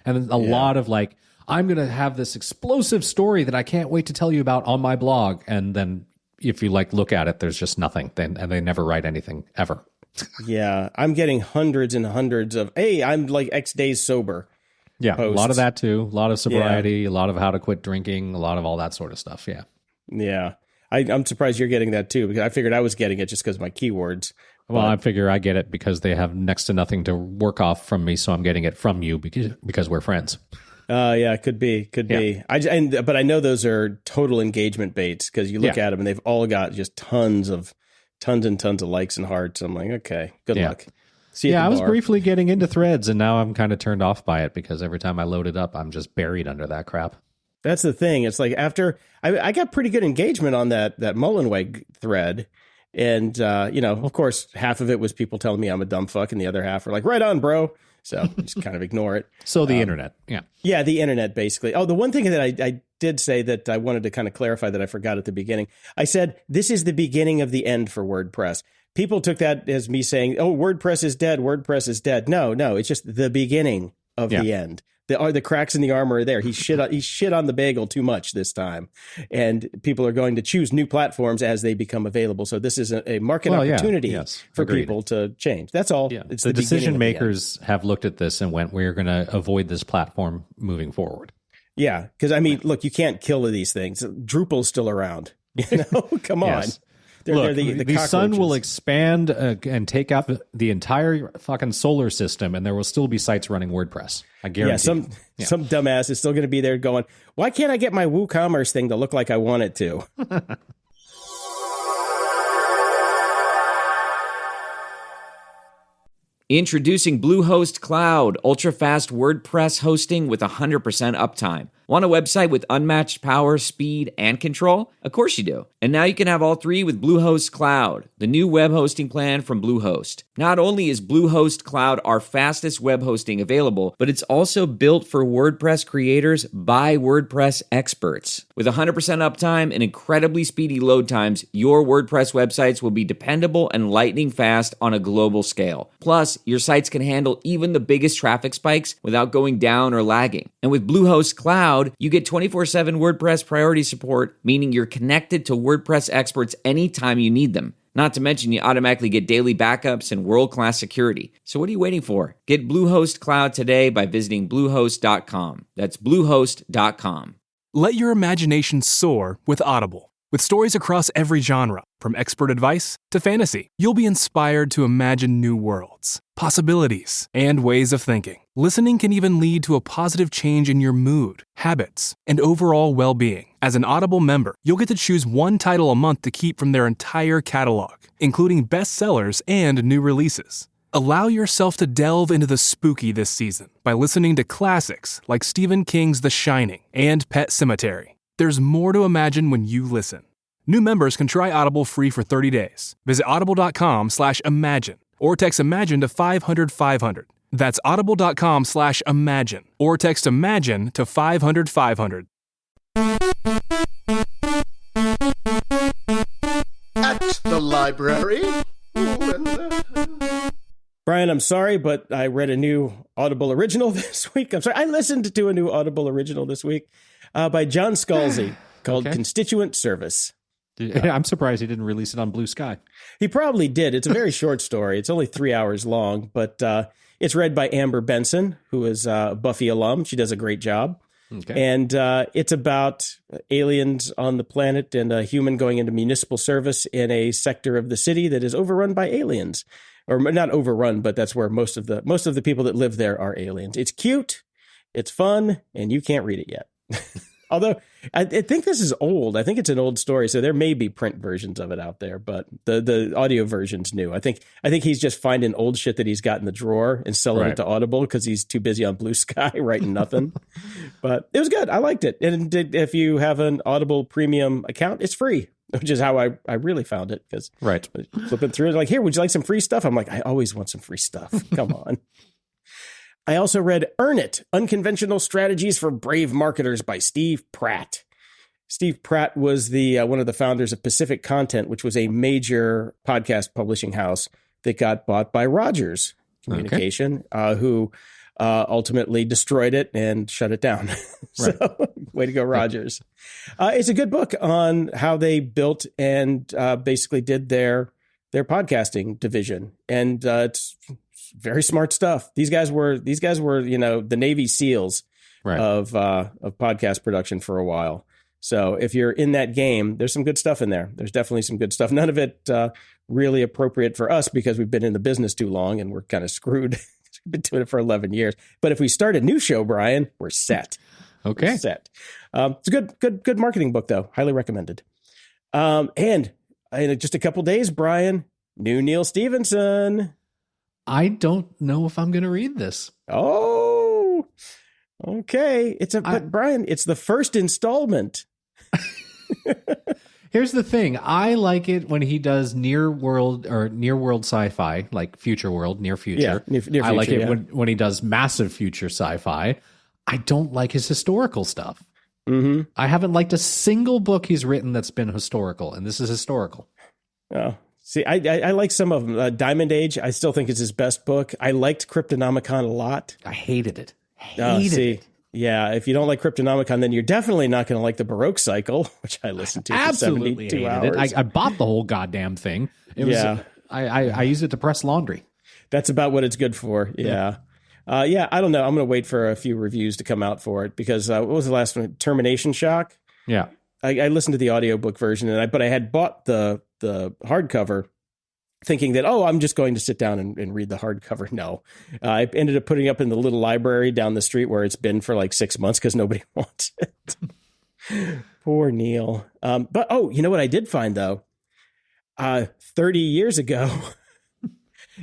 And a lot of like, I'm going to have this explosive story that I can't wait to tell you about on my blog. And then if you like look at it, there's just nothing. And they never write anything ever. Yeah. I'm getting hundreds and hundreds of, hey, I'm like X days sober. Yeah, posts. A lot of that too. A lot of sobriety, a lot of how to quit drinking, a lot of all that sort of stuff. Yeah. Yeah. I'm surprised you're getting that too, because I figured I was getting it just because of my keywords. Well, I figure I get it because they have next to nothing to work off from me, so I'm getting it from you because we're friends. Yeah, could be. But I know those are total engagement baits because you look at them and they've all got just tons of tons and tons of likes and hearts. I'm like, okay, good luck. See you at Yeah, the I was bar. briefly getting into Threads, and now I'm kind of turned off by it because every time I load it up, I'm just buried under that crap. That's the thing. It's like after I got pretty good engagement on that Mullenweg thread. And, of course, half of it was people telling me I'm a dumb fuck, and the other half were like, right on, bro. So just kind of ignore it. So the internet. Yeah. Yeah, the internet, basically. Oh, the one thing that I did say that I wanted to kind of clarify that I forgot at the beginning. I said, this is the beginning of the end for WordPress. People took that as me saying, oh, WordPress is dead. WordPress is dead. No, it's just the beginning of the end. The cracks in the armor are there. He shit on the bagel too much this time. And people are going to choose new platforms as they become available. So this is a market opportunity for people to change. That's all. Yeah. It's the decision makers have looked at this and went, we're going to avoid this platform moving forward. Yeah. Because, I mean, look, you can't kill these things. Drupal's still around. Come on. Look, the sun will expand and take out the entire fucking solar system, and there will still be sites running WordPress. I guarantee. Some dumbass is still going to be there going, why can't I get my WooCommerce thing to look like I want it to? Introducing Bluehost Cloud, ultra-fast WordPress hosting with 100% uptime. Want a website with unmatched power, speed, and control? Of course you do. And now you can have all three with Bluehost Cloud, the new web hosting plan from Bluehost. Not only is Bluehost Cloud our fastest web hosting available, but it's also built for WordPress creators by WordPress experts. With 100% uptime and incredibly speedy load times, your WordPress websites will be dependable and lightning fast on a global scale. Plus, your sites can handle even the biggest traffic spikes without going down or lagging. And with Bluehost Cloud, you get 24/7 WordPress priority support, meaning you're connected to WordPress experts anytime you need them. Not to mention, you automatically get daily backups and world-class security. So what are you waiting for? Get Bluehost Cloud today by visiting Bluehost.com. That's Bluehost.com. Let your imagination soar with Audible. With stories across every genre, from expert advice to fantasy, you'll be inspired to imagine new worlds, possibilities, and ways of thinking. Listening can even lead to a positive change in your mood, habits, and overall well-being. As an Audible member, you'll get to choose one title a month to keep from their entire catalog, including bestsellers and new releases. Allow yourself to delve into the spooky this season by listening to classics like Stephen King's The Shining and Pet Sematary. There's more to imagine when you listen. New members can try Audible free for 30 days. Visit audible.com/imagine or text imagine to 500-500. That's audible.com/imagine or text imagine to 500-500. At the library. Brian, I'm sorry, but I read a new Audible original this week. I'm sorry. I listened to a new Audible original this week by John Scalzi called Constituent Service. I'm surprised he didn't release it on Blue Sky. He probably did. It's a very short story. It's only 3 hours long, but it's read by Amber Benson, who is a Buffy alum. She does a great job. Okay. And it's about aliens on the planet and a human going into municipal service in a sector of the city that is overrun by aliens. Or not overrun, but that's where most of the people that live there are aliens. It's cute, it's fun, and you can't read it yet. Although I think this is old. I think it's an old story, so there may be print versions of it out there, but the audio version's new. I think he's just finding old shit that he's got in the drawer and selling it to Audible because he's too busy on Blue Sky writing nothing. But it was good. I liked it. And if you have an Audible premium account, it's free, which is how I really found it. Because flipping through it, like, here, would you like some free stuff? I'm like, I always want some free stuff. Come on. I also read Earn It, Unconventional Strategies for Brave Marketers by Steve Pratt. Steve Pratt was the one of the founders of Pacific Content, which was a major podcast publishing house that got bought by Rogers Communication, who ultimately destroyed it and shut it down. So, way to go, Rogers. It's a good book on how they built and basically did their podcasting division. And it's very smart stuff. These guys were, the Navy SEALs of podcast production for a while. So if you're in that game, there's some good stuff in there. There's definitely some good stuff. None of it really appropriate for us because we've been in the business too long and we're kind of screwed. We've been doing it for 11 years. But if we start a new show, Brian, we're set. Okay. We're set. It's a good marketing book, though. Highly recommended. And In just a couple days, Brian, new Neil Stephenson. I don't know if I'm going to read this. Oh, okay. But Brian, it's the first installment. Here's the thing. I like it when he does near world sci-fi, like future world, near future. Yeah, near future, I like it when he does massive future sci-fi. I don't like his historical stuff. Mm-hmm. I haven't liked a single book he's written that's been historical, and this is historical. Oh, see, I like some of them. Diamond Age, I still think is his best book. I liked Cryptonomicon a lot. I hated it. It. Yeah, if you don't like Cryptonomicon, then you're definitely not going to like the Baroque Cycle, which I listened to Absolutely for 72 hated hours. it. I bought the whole goddamn thing. I use it to press laundry. That's about what it's good for. Yeah. I don't know. I'm going to wait for a few reviews to come out for it because what was the last one? Termination Shock. Yeah. I listened to the audiobook version but I had bought the hardcover thinking that, I'm just going to sit down and read the hardcover. No, I ended up putting it up in the little library down the street where it's been for like 6 months because nobody wants it. Poor Neil. But you know what I did find though? 30 years ago,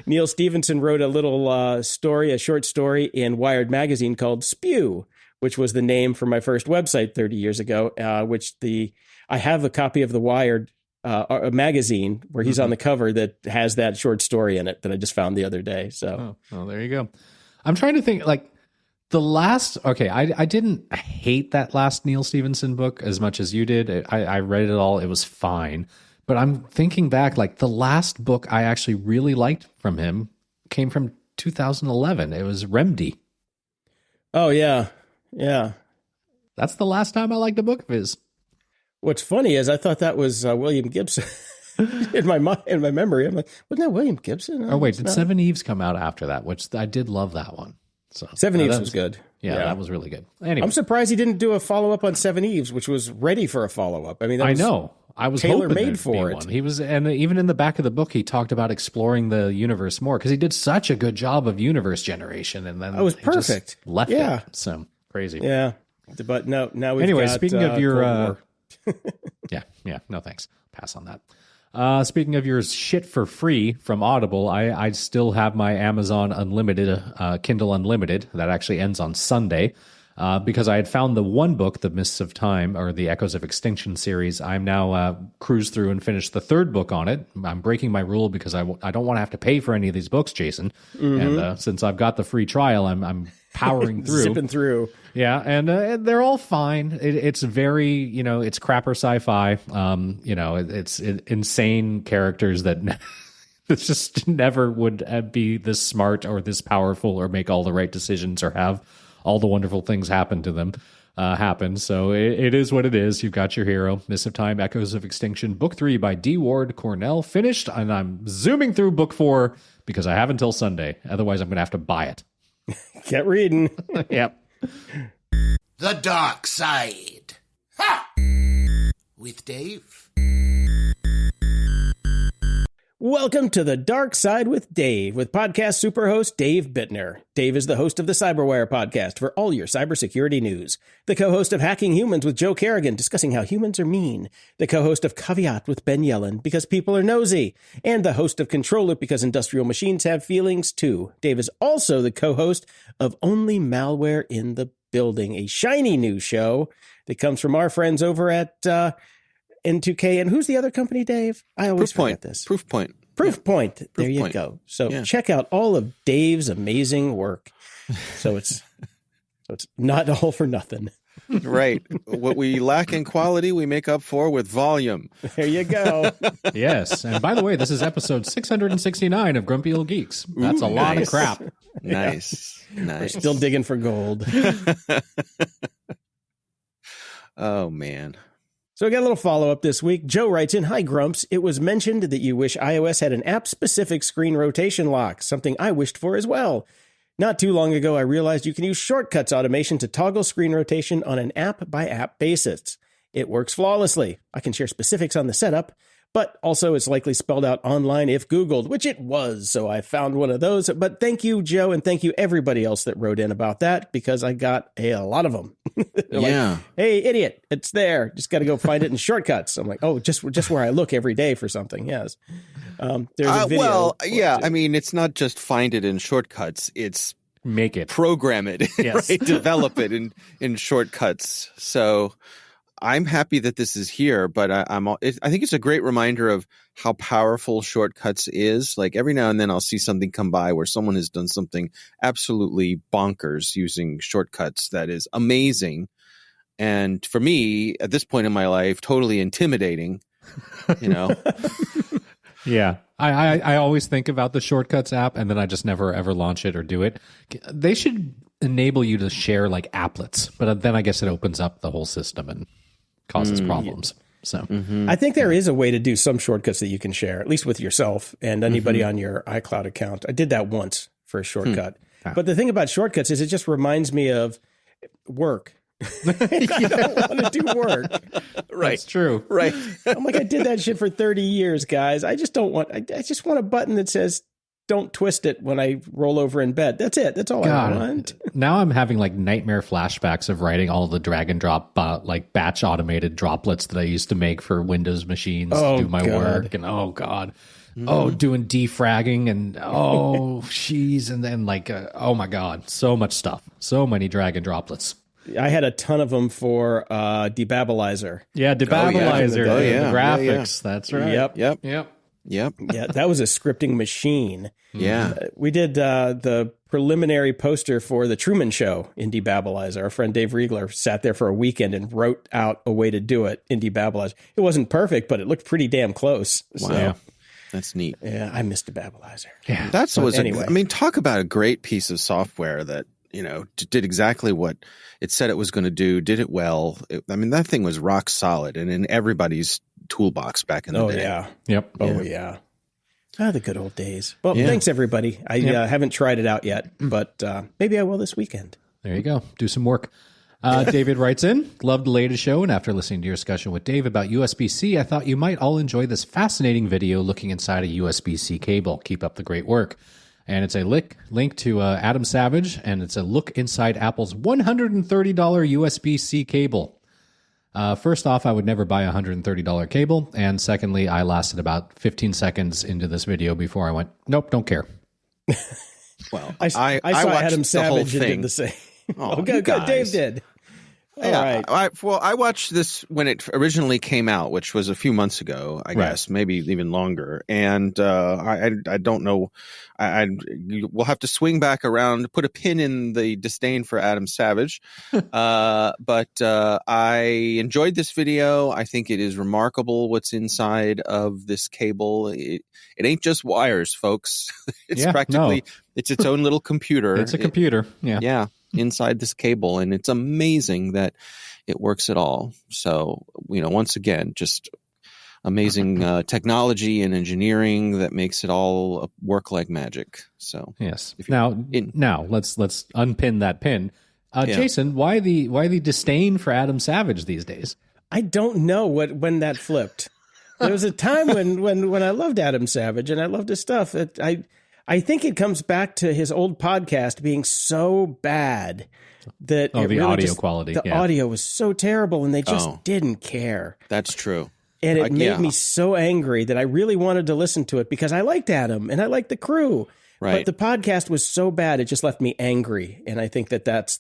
Neil Stephenson wrote a little a short story in Wired magazine called Spew, which was the name for my first website 30 years ago, I have a copy of the Wired a magazine where he's on the cover that has that short story in it that I just found the other day. So, there you go. I'm trying to think like the last, I didn't hate that last Neil Stephenson book as much as you did. I read it all. It was fine. But I'm thinking back, like the last book I actually really liked from him came from 2011. It was Remedy. Oh, yeah. Yeah. That's the last time I liked a book of his. What's funny is I thought that was William Gibson in my memory. I'm like, wasn't that William Gibson? Oh, wait, did Seven Eves come out after that? Which I did love that one. So Seven Eves was good. Yeah, that was really good. Anyway, I'm surprised he didn't do a follow-up on Seven Eves, which was ready for a follow-up. I mean, I know. I was tailor-made for it. One. He was, and even in the back of the book, he talked about exploring the universe more because he did such a good job of universe generation, and then it was perfect. Just left it. So crazy. Yeah, but no. Now we've anyway, got, speaking of your, yeah, no thanks. Pass on that. Speaking of your shit for free from Audible, I still have my Amazon Unlimited, Kindle Unlimited that actually ends on Sunday. Because I had found the one book, The Mists of Time, or the Echoes of Extinction series. I'm now cruised through and finished the third book on it. I'm breaking my rule because I don't want to have to pay for any of these books, Jason. Mm-hmm. And since I've got the free trial, I'm powering through. Zipping through. Yeah, and they're all fine. It's very, it's crapper sci-fi. It's insane characters that just never would be this smart or this powerful or make all the right decisions or have all the wonderful things happen to them happen. So it is what it is. You've got your hero, Mists of Time, Echoes of Extinction, Book 3 by D. Ward Cornell, finished, and I'm zooming through Book 4 because I have until Sunday. Otherwise, I'm going to have to buy it. Get reading. Yep. The Dark Side. Ha! With Dave. Welcome to The Dark Side with Dave, with podcast superhost Dave Bittner. Dave is the host of the Cyberwire podcast for all your cybersecurity news. The co-host of Hacking Humans with Joe Kerrigan, discussing how humans are mean. The co-host of Caveat with Ben Yellen, because people are nosy. And the host of Control Loop, because industrial machines have feelings too. Dave is also the co-host of Only Malware in the Building, a shiny new show that comes from our friends over at N2K. And who's the other company, Dave? I always forget this. Proofpoint. Proofpoint. There you go. So check out all of Dave's amazing work. So it's not all for nothing. Right. What we lack in quality, we make up for with volume. There you go. Yes. And by the way, this is episode 669 of Grumpy Old Geeks. That's a lot of crap. Nice. We're still digging for gold. Oh, man. So I got a little follow-up this week. Joe writes in, "Hi, Grumps. It was mentioned that you wish iOS had an app-specific screen rotation lock, something I wished for as well. Not too long ago, I realized you can use shortcuts automation to toggle screen rotation on an app-by-app basis. It works flawlessly. I can share specifics on the setup, but also it's likely spelled out online if Googled, which it was. So I found one of those. But thank you, Joe, and thank you everybody else that wrote in about that, because I got a lot of them. Like, hey, idiot, it's there. Just got to go find it in shortcuts. I'm like, oh, just where I look every day for something. Yes. There's a video. Well, yeah. I mean, it's not just find it in shortcuts. It's make it, program it, yes. Right? Develop it in shortcuts. So I'm happy that this is here, but I think it's a great reminder of how powerful shortcuts is. Like every now and then I'll see something come by where someone has done something absolutely bonkers using shortcuts that is amazing. And for me, at this point in my life, totally intimidating, you know? Yeah. I always think about the Shortcuts app, and then I just never, ever launch it or do it. They should enable you to share like applets, but then I guess it opens up the whole system and causes problems. So I think there is a way to do some shortcuts that you can share, at least with yourself and anybody on your iCloud account. I did that once for a shortcut. But the thing about shortcuts is it just reminds me of work. I don't want to do work. Right. That's true. Right. I'm like, I did that shit for 30 years, guys. I just don't want, I just want a button that says, don't twist it when I roll over in bed. That's it. That's all I want. Now I'm having like nightmare flashbacks of writing all the drag and drop, like batch automated droplets that I used to make for Windows machines to do my work. And oh God. Doing defragging and jeez. And then like, oh my God, so much stuff. So many drag and droplets. I had a ton of them for Debabbilizer. Yeah, Debabbilizer. Oh, yeah. The graphics. Yeah. That's right. Yep. Yeah, that was a scripting machine. Yeah. We did the preliminary poster for the Truman Show in Debabbilizer. Our friend Dave Riegler sat there for a weekend and wrote out a way to do it in Debabbilizer. It wasn't perfect, but it looked pretty damn close. Wow. So, That's neat. yeah, I missed Debabbilizer. Yeah. Anyway. I mean, talk about a great piece of software that, you know, did exactly what it said it was going to do, did it well. I mean, that thing was rock solid and in everybody's toolbox back in the day. Yeah. Yep. Oh, yeah. The good old days. Well, thanks, everybody. I haven't tried it out yet, but maybe I will this weekend. There you go. Do some work. David writes in, loved the latest show, and after listening to your discussion with Dave about USB-C, I thought you might all enjoy this fascinating video looking inside a USB-C cable. Keep up the great work. And it's a link to Adam Savage, and it's a look inside Apple's $130 USB-C cable. First off, I would never buy a $130 cable. And secondly, I lasted about 15 seconds into this video before I went, nope, don't care. Well, I saw watched Adam the whole Savage and thing. did the same. Oh, good. Dave did. All right. I watched this when it originally came out, which was a few months ago, I guess, maybe even longer. And I don't know. We'll have to swing back around, put a pin in the disdain for Adam Savage. But I enjoyed this video. I think it is remarkable what's inside of this cable. It ain't just wires, folks. It's it's its own little computer. It's a computer. Yeah. Inside this cable, and it's amazing that it works at all. So, you know, once again, just amazing technology and engineering that makes it all work like magic. So yes. Now let's unpin that pin. Jason, why the disdain for Adam Savage these days? I don't know when that flipped. There was a time when I loved Adam Savage and I loved his stuff. I think it comes back to his old podcast being so bad that the audio quality. The audio was so terrible, and they just didn't care. That's true. And it made me so angry that I really wanted to listen to it because I liked Adam and I liked the crew. Right. But the podcast was so bad, it just left me angry. And I think that's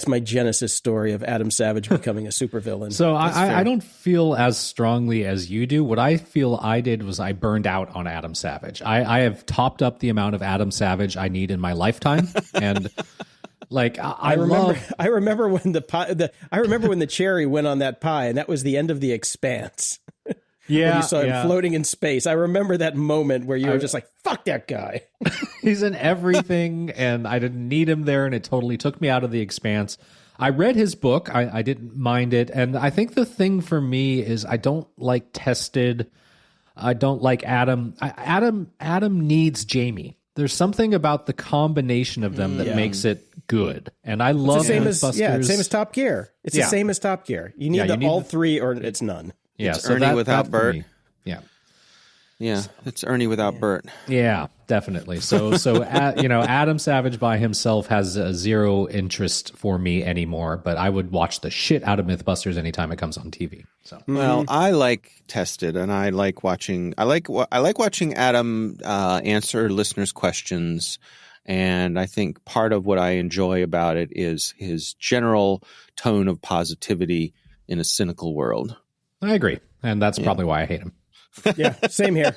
my genesis story of Adam Savage becoming a supervillain. So I don't feel as strongly as you do. What I feel I did was I burned out on Adam Savage. I have topped up the amount of Adam Savage I need in my lifetime, and like I remember when the cherry went on that pie, and that was the end of The Expanse. Yeah, when you saw him floating in space. I remember that moment where you were just like, "Fuck that guy." He's in everything, and I didn't need him there, and it totally took me out of The Expanse. I read his book. I didn't mind it, and I think the thing for me is I don't like Tested. I don't like Adam. Adam needs Jamie. There's something about the combination of them that makes it good, and I love the same Mythbusters. same as Top Gear. It's the same as Top Gear. You need all three, or it's none. Yeah, it's so Ernie without Bert. Yeah. Yeah, it's Ernie without Bert. Yeah, definitely. So Adam Savage by himself has zero interest for me anymore, but I would watch the shit out of Mythbusters anytime it comes on TV. So, well, I like Tested, and I like watching. I like watching Adam answer listeners' questions, and I think part of what I enjoy about it is his general tone of positivity in a cynical world. I agree, and that's probably why I hate him. Yeah, same here.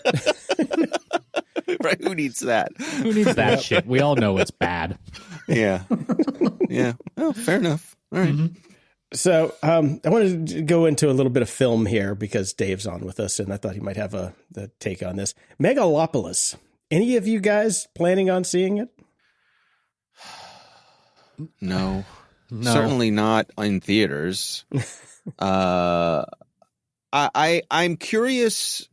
Right? Who needs that? Who needs that shit? We all know it's bad. Yeah. Yeah. Oh, fair enough. All right. Mm-hmm. So I wanted to go into a little bit of film here because Dave's on with us, and I thought he might have the take on this. Megalopolis. Any of you guys planning on seeing it? No. Certainly not in theaters. I'm curious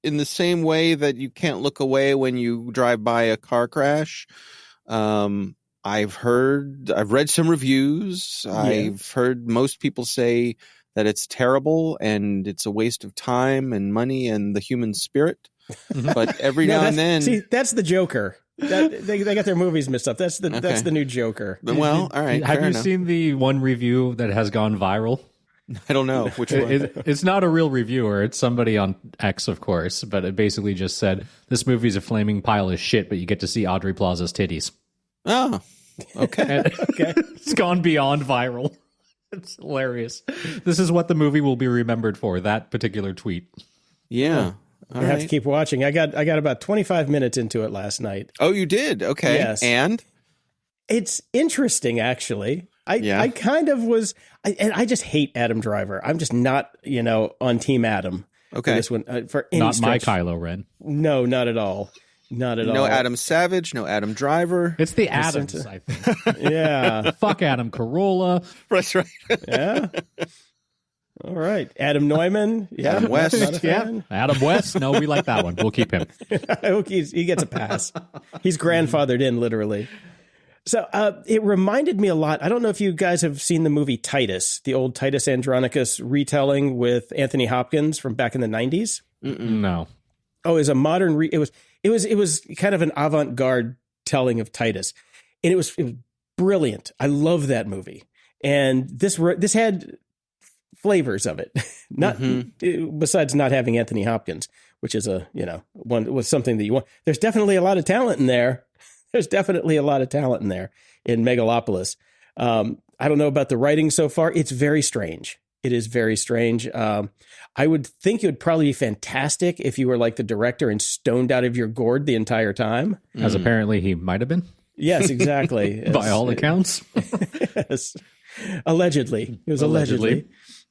in the same way that you can't look away when you drive by a car crash. I've read some reviews. Yeah. I've heard most people say that it's terrible and it's a waste of time and money and the human spirit. But every now and then, see, that's the Joker. They got their movies mixed up. That's the new Joker. Well, all right. Have you seen the one review that has gone viral? I don't know which one. It's not a real reviewer. It's somebody on X, of course, but it basically just said, this movie's a flaming pile of shit, but you get to see Aubrey Plaza's titties. Oh, okay. Okay. It's gone beyond viral. It's hilarious. This is what the movie will be remembered for, that particular tweet. Yeah. I have to keep watching. I got about 25 minutes into it last night. Oh, you did? Okay. Yes. And? It's interesting, actually. I kind of was, and I just hate Adam Driver. I'm just not, on Team Adam. Okay. For this one, for any not stretch. my Kylo Ren. No, not at all. Not at all. No Adam Savage, no Adam Driver. It's the Adams, I think. Yeah. Fuck Adam Carolla. That's right. Yeah. All right. Adam Neumann. Yeah. Adam West. Not a fan. Adam West. No, we like that one. We'll keep him. He gets a pass. He's grandfathered in, literally. So it reminded me a lot. I don't know if you guys have seen the movie Titus, the old Titus Andronicus retelling with Anthony Hopkins from back in the 90s. No. Oh, it was a modern. It was kind of an avant-garde telling of Titus, and it was brilliant. I love that movie, and this had flavors of it. Not besides not having Anthony Hopkins, which is one was something that you want. There's definitely a lot of talent in there. There's definitely a lot of talent in there in Megalopolis. I don't know about the writing so far. It's very strange. It is very strange. I would think it would probably be fantastic if you were like the director and stoned out of your gourd the entire time. As apparently he might have been. Yes, exactly. By all accounts. Yes. Allegedly. It was allegedly.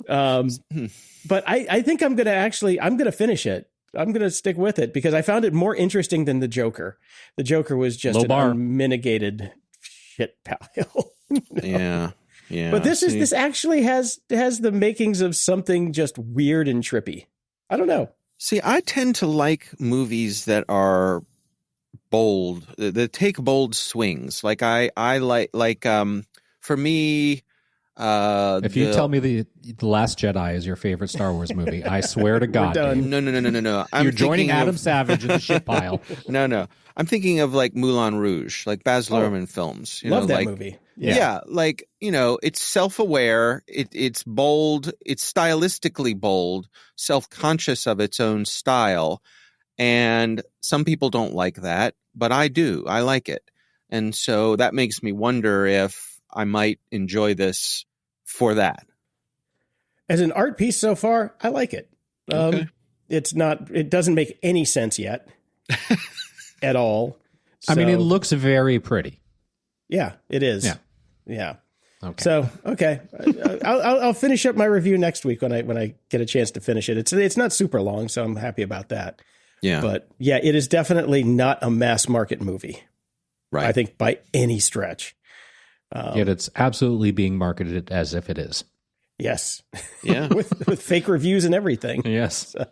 But I think I'm going to finish it. I'm going to stick with it because I found it more interesting than the Joker. The Joker was just an unmitigated shit pile. Yeah. Yeah. But this actually has the makings of something just weird and trippy. I don't know. See, I tend to like movies that are bold, that take bold swings. Like I like for me, if you tell me the Last Jedi is your favorite Star Wars movie, I swear to God, no. You're joining Adam Savage in the shit pile. No. I'm thinking of like Moulin Rouge, like Baz Luhrmann films. Love that movie. Yeah, like, it's self-aware, it's bold, it's stylistically bold, self-conscious of its own style, and some people don't like that, but I do. I like it. And so that makes me wonder if I might enjoy this for that. As an art piece so far, I like it. Okay. It doesn't make any sense yet at all. I mean, it looks very pretty. Yeah, it is. Yeah. Okay. So, okay. I'll finish up my review next week when I get a chance to finish it. It's not super long, so I'm happy about that. Yeah. But yeah, it is definitely not a mass market movie. Right. I think by any stretch. Yet it's absolutely being marketed as if it is. Yes. Yeah. with fake reviews and everything. Yes. So.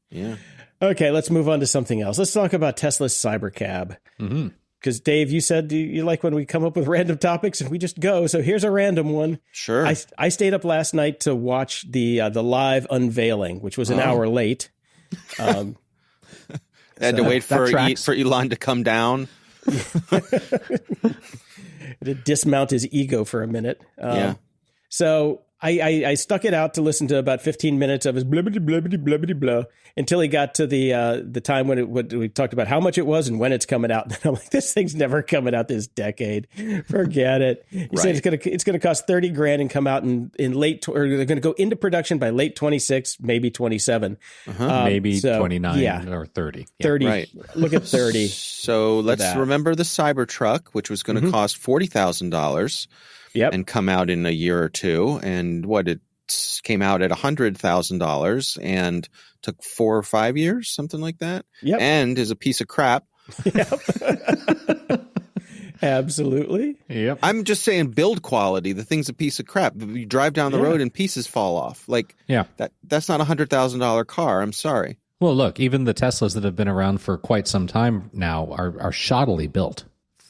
Yeah. Okay, let's move on to something else. Let's talk about Tesla's Cybercab. Mm-hmm. Because, Dave, you said you like when we come up with random topics and we just go. So here's a random one. Sure. I stayed up last night to watch the live unveiling, which was an hour late. Had to wait for tracks. Elon to come down. To dismount his ego for a minute. Yeah. So I stuck it out to listen to about 15 minutes of his blibbity blibbity blibbity blah until he got to the time when we talked about how much it was and when it's coming out. And I'm like, this thing's never coming out this decade. Forget it. He said it's gonna cost $30,000 and come out in late, or they're gonna go into production by late 26, maybe 27, maybe so, 29 or 30. Yeah. 30. Right. Look at 30. So let's remember the Cybertruck, which was going to cost $40,000. Yep. And come out in a year or two. And it came out at $100,000 and took 4 or 5 years, something like that. Yep. And is a piece of crap. Yep. Absolutely. Yep. I'm just saying build quality. The thing's a piece of crap. You drive down the road and pieces fall off. Like that's not $100,000 car. I'm sorry. Well, look, even the Teslas that have been around for quite some time now are shoddily built.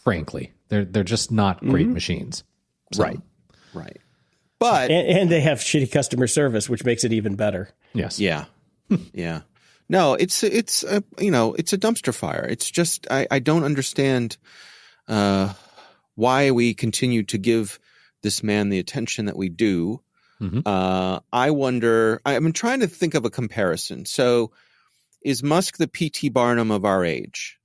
Frankly, they're just not great machines. So. Right. But and they have shitty customer service, which makes it even better. Yes. Yeah. Yeah. No, it's a dumpster fire. It's just I don't understand why we continue to give this man the attention that we do. I wonder. I'm trying to think of a comparison. So, is Musk the P.T. Barnum of our age?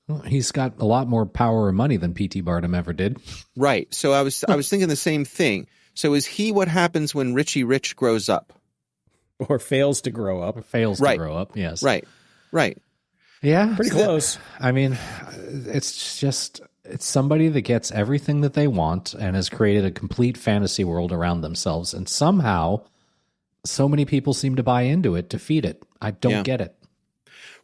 Well, he's got a lot more power and money than P.T. Barnum ever did. Right. So I was thinking the same thing. So is he what happens when Richie Rich grows up? Or fails to grow up. Or fails to grow up, yes. Right. Yeah. Pretty close. I mean, it's somebody that gets everything that they want and has created a complete fantasy world around themselves. And somehow, so many people seem to buy into it to feed it. I don't get it.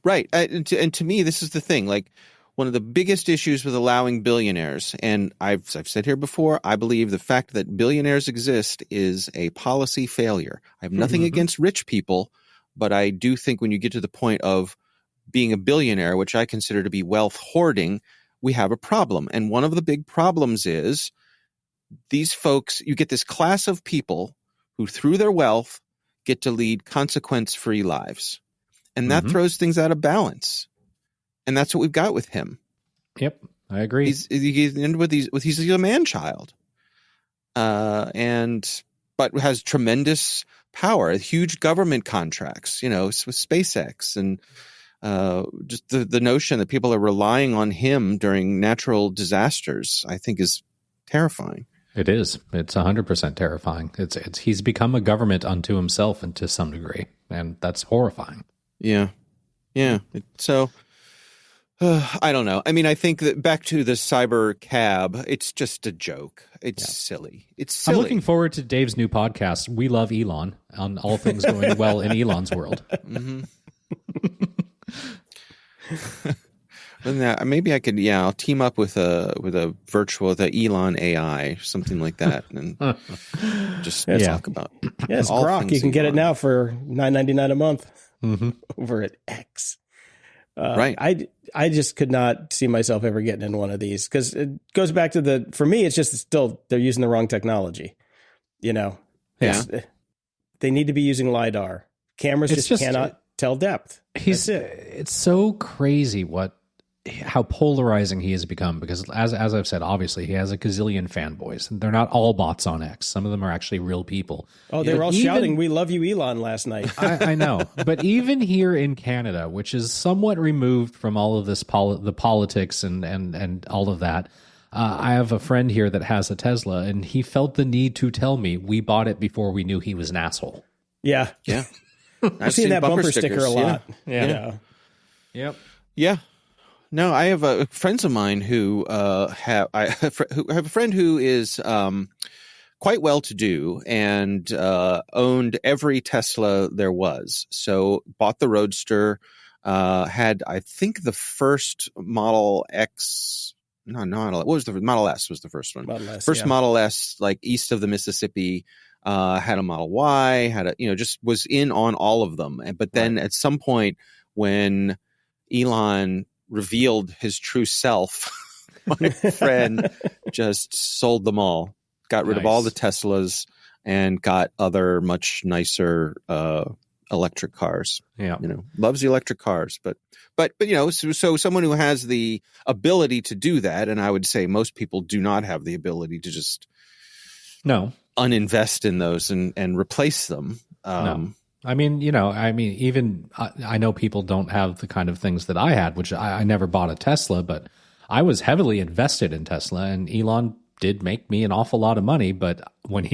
Right. And to me, this is the thing. Like, one of the biggest issues with allowing billionaires, and I've said here before, I believe the fact that billionaires exist is a policy failure. I have nothing against rich people, but I do think when you get to the point of being a billionaire, which I consider to be wealth hoarding, we have a problem. And one of the big problems is these folks, you get this class of people who, through their wealth, get to lead consequence-free lives. And that throws things out of balance. And that's what we've got with him. Yep, I agree. He's a man child, but has tremendous power, huge government contracts. With SpaceX, and just the notion that people are relying on him during natural disasters, I think, is terrifying. It is. It's 100% terrifying. He's become a government unto himself, and to some degree, and that's horrifying. Yeah. So. I don't know. I mean, I think that back to the cyber cab, it's just a joke. It's silly. It's silly. I'm looking forward to Dave's new podcast, We Love Elon, on all things going well in Elon's world. Maybe I could, I'll team up with the Elon AI, something like that, and just talk about. Yes, Grok. You can get it now for $9.99 a month over at X. Right. I just could not see myself ever getting in one of these, because it goes back to for me, it's just still, they're using the wrong technology. They need to be using LiDAR. Cameras just cannot tell depth. It's so crazy how polarizing he has become, because as I've said, obviously he has a gazillion fanboys, and they're not all bots on X. Some of them are actually real people. Oh, they were all shouting, "We love you, Elon," last night. I know. But even here in Canada, which is somewhat removed from all of this, the politics and all of that, I have a friend here that has a Tesla, and he felt the need to tell me we bought it before we knew he was an asshole. Yeah. I've seen that bumper sticker a lot. Yeah. Yep. Yeah. No, I have friends of mine who have a friend who is quite well to do and owned every Tesla there was. So bought the Roadster, had, I think, the first Model X. No, what was the Model S was the first one. Model S, like east of the Mississippi. Had a Model Y, just was in on all of them. But then at some point when Elon revealed his true self, my friend just sold them all, got rid of all the Teslas, and got other much nicer electric cars. Yeah. Loves the electric cars, but so someone who has the ability to do that, and I would say most people do not have the ability to just uninvest in those and replace them. No. I mean, even I know people don't have the kind of things that I had, which I never bought a Tesla, but I was heavily invested in Tesla, and Elon did make me an awful lot of money. But when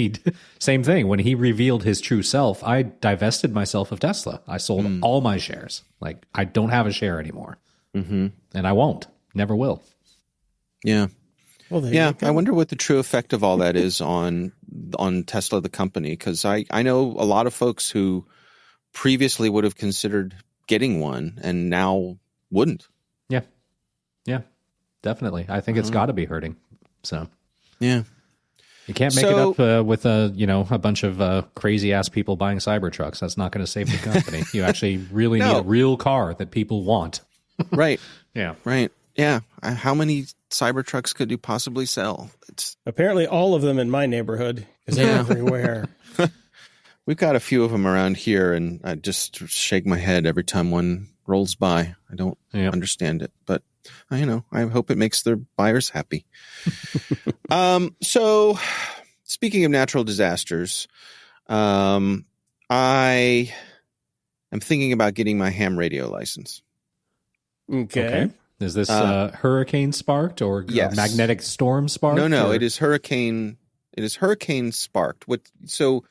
same thing, when he revealed his true self, I divested myself of Tesla. I sold all my shares. Like, I don't have a share anymore. Mm-hmm. And I won't, never will. Yeah. Well, there you go. I wonder what the true effect of all that is on Tesla, the company, because I know a lot of folks who previously would have considered getting one and now wouldn't. Yeah, definitely. I think it's got to be hurting. So yeah, you can't make it up with a bunch of crazy ass people buying Cybertrucks. That's not going to save the company. You actually really need a real car that people want. Right. Yeah. Right. Yeah. How many Cybertrucks could you possibly sell? It's apparently all of them in my neighborhood because they're everywhere. We've got a few of them around here, and I just shake my head every time one rolls by. I don't understand it, but I hope it makes their buyers happy. So speaking of natural disasters, I am thinking about getting my ham radio license. Okay. Is this hurricane sparked or magnetic storm sparked? No. It is hurricane sparked. So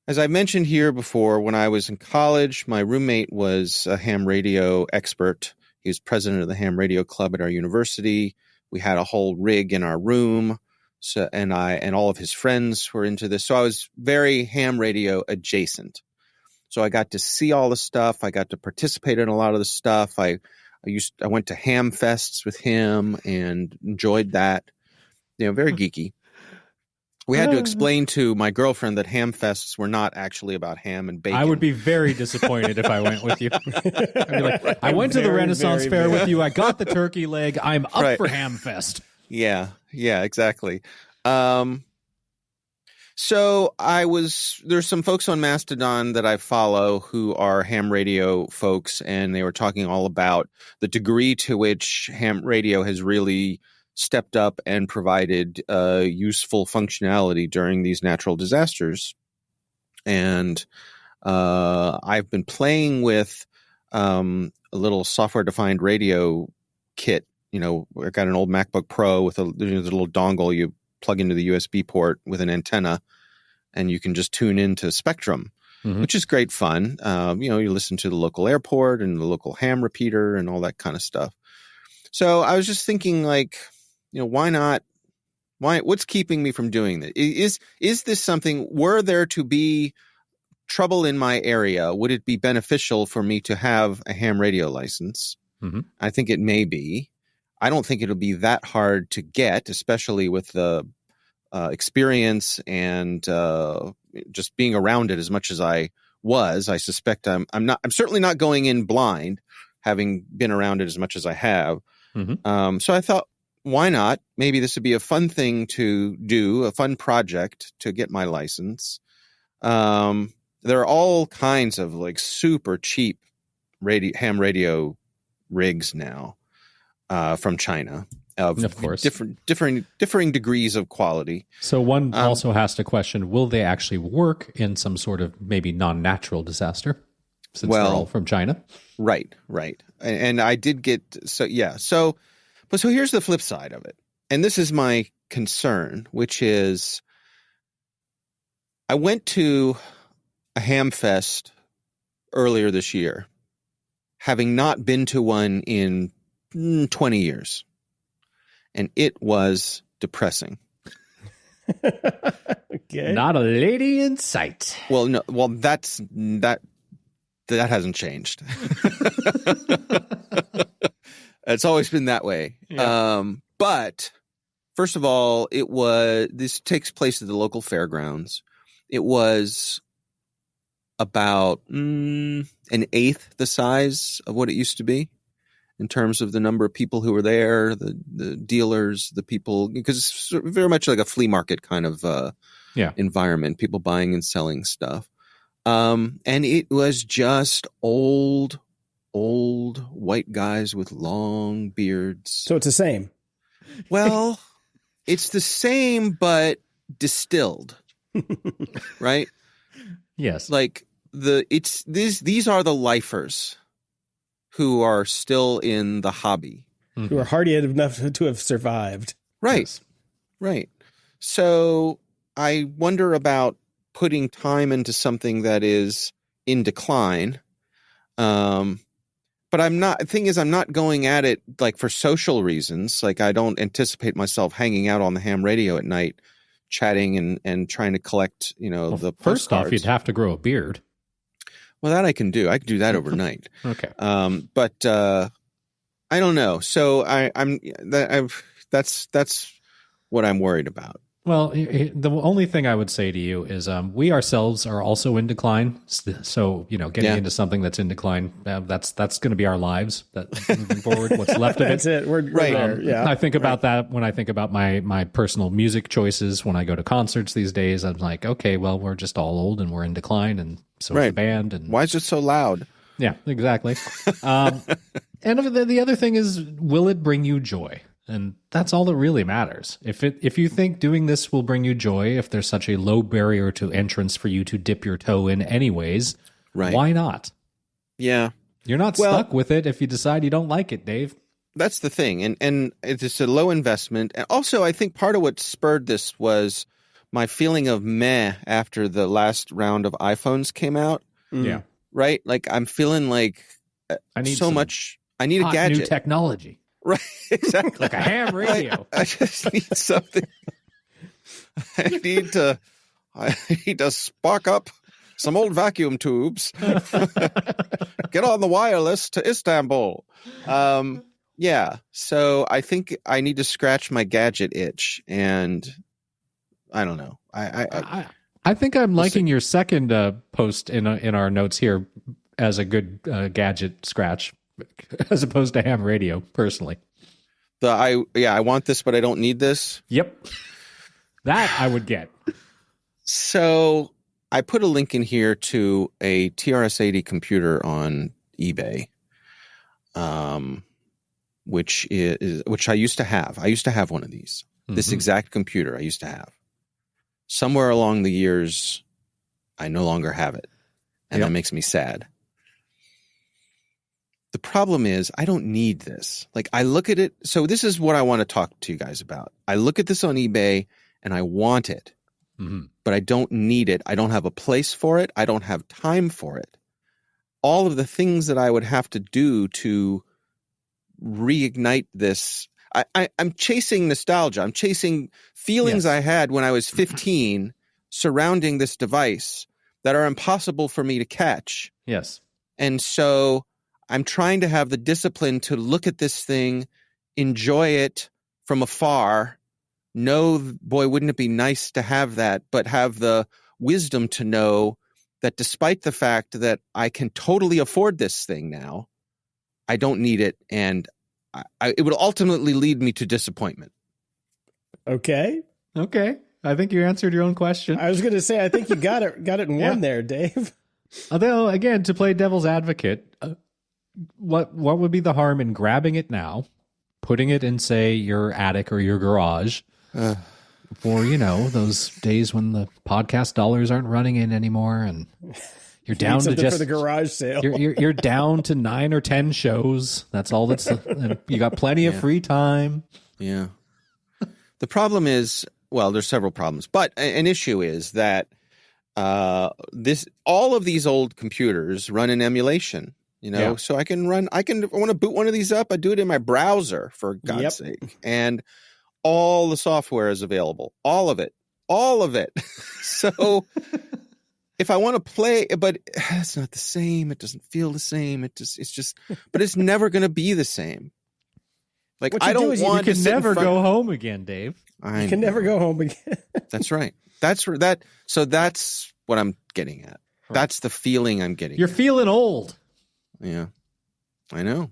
as I mentioned here before, when I was in college, my roommate was a ham radio expert. He was president of the ham radio club at our university. We had a whole rig in our room. So, and all of his friends were into this. So I was very ham radio adjacent. So I got to see all the stuff. I got to participate in a lot of the stuff. I went to HamFests with him and enjoyed that. Very geeky. We had to explain to my girlfriend that HamFests were not actually about ham and bacon. I would be very disappointed if I went with you. I'd be like, I went to the Renaissance Fair with you. I got the turkey leg. I'm up for HamFest. Yeah, exactly. So there's some folks on Mastodon that I follow who are ham radio folks, and they were talking all about the degree to which ham radio has really stepped up and provided useful functionality during these natural disasters. And I've been playing with a little software-defined radio kit. I got an old MacBook Pro with a little dongle you plug into the USB port with an antenna, and you can just tune into Spectrum, which is great fun. You listen to the local airport and the local ham repeater and all that kind of stuff. So I was just thinking, like, why not? What's keeping me from doing that? Is this something, were there to be trouble in my area, would it be beneficial for me to have a ham radio license? Mm-hmm. I think it may be. I don't think it'll be that hard to get, especially with the experience and just being around it as much as I was. I suspect I'm certainly not going in blind, having been around it as much as I have. Mm-hmm. So I thought, why not? Maybe this would be a fun thing to do, a fun project to get my license. There are all kinds of like super cheap ham radio rigs now from China, of course, differing degrees of quality. So one also has to question: will they actually work in some sort of maybe non-natural disaster? Since they're all from China, right. And I did get But here's the flip side of it. And this is my concern, which is I went to a HamFest earlier this year, having not been to one in 20 years. And it was depressing. Okay. Not a lady in sight. Well, no. Well, that hasn't changed. It's always been that way. Yeah. But first of all, this takes place at the local fairgrounds. It was about an eighth the size of what it used to be in terms of the number of people who were there, the dealers, the people, because it's very much like a flea market kind of environment, people buying and selling stuff. And it was just old white guys with long beards. So it's the same. Well, it's the same, but distilled, right? Yes. Like these are the lifers who are still in the hobby, who are hardy enough to have survived. right? Yes. Right. So I wonder about putting time into something that is in decline. But I'm not, the thing is, I'm not going at it like for social reasons. Like I don't anticipate myself hanging out on the ham radio at night, chatting and trying to collect, Well, the first off, postcards. you'd have to grow a beard. Well, that I can do. I can do that overnight. Okay. But I don't know. So that's what I'm worried about. Well, the only thing I would say to you is we ourselves are also in decline. So, getting into something that's in decline, that's going to be our lives moving forward, what's left of it. That's it. We're Right. there. Yeah. I think about that when I think about my personal music choices. When I go to concerts these days, I'm like, okay, well, we're just all old and we're in decline. And so is the Right. band. And Why is it so loud? yeah, exactly. And the other thing is, will it bring you joy? And that's all that really matters. If you think doing this will bring you joy, if there's such a low barrier to entrance for you to dip your toe in anyways, Right. why not? Yeah. You're not stuck with it if you decide you don't like it, Dave. That's the thing. And it's a low investment. And also, I think part of what spurred this was my feeling of meh after the last round of iPhones came out. Yeah. Right? Like I'm feeling like I need so some much. I need a hot gadget. new technology. Right. Exactly. Like a ham radio. I just need something. I need to spark up some old vacuum tubes. Get on the wireless to Istanbul. Yeah. So I think I need to scratch my gadget itch, and I don't know. I think I'm liking your second post in our notes here as a good gadget scratch, as opposed to ham radio, personally. I want this, but I don't need this. Yep. That I would get. So I put a link in here to a TRS-80 computer on eBay, which I used to have. I used to have one of these. This exact computer I used to have. Somewhere along the years, I no longer have it, and that makes me sad. The problem is I don't need this. Like I look at it. So this is what I want to talk to you guys about. I look at this on eBay and I want it, but I don't need it. I don't have a place for it. I don't have time for it. All of the things that I would have to do to reignite this. I'm chasing nostalgia. I'm chasing feelings I had when I was 15 surrounding this device that are impossible for me to catch. Yes. And so I'm trying to have the discipline to look at this thing, enjoy it from afar, know, boy, wouldn't it be nice to have that, but have the wisdom to know that despite the fact that I can totally afford this thing now, I don't need it, and it would ultimately lead me to disappointment. Okay. I think you answered your own question. I was going to say, I think you got it in one there, Dave. Although, again, to play devil's advocate, what would be the harm in grabbing it now, putting it in, say, your attic or your garage for, those days when the podcast dollars aren't running in anymore and you're down to just for the garage sale. You're down to 9 or 10 shows. That's all and you got plenty of free time. Yeah. The problem is, well, there's several problems, but an issue is that all of these old computers run in emulation. So I want to boot one of these up. I do it in my browser, for God's sake. And all the software is available. All of it. So if I want to play, but it's not the same. It doesn't feel the same. But it's never going to be the same. Like, I don't want to You can never go home again, Dave. You can never go home again. That's right. So that's what I'm getting at. Right. That's the feeling I'm getting. You're feeling old. Yeah, I know.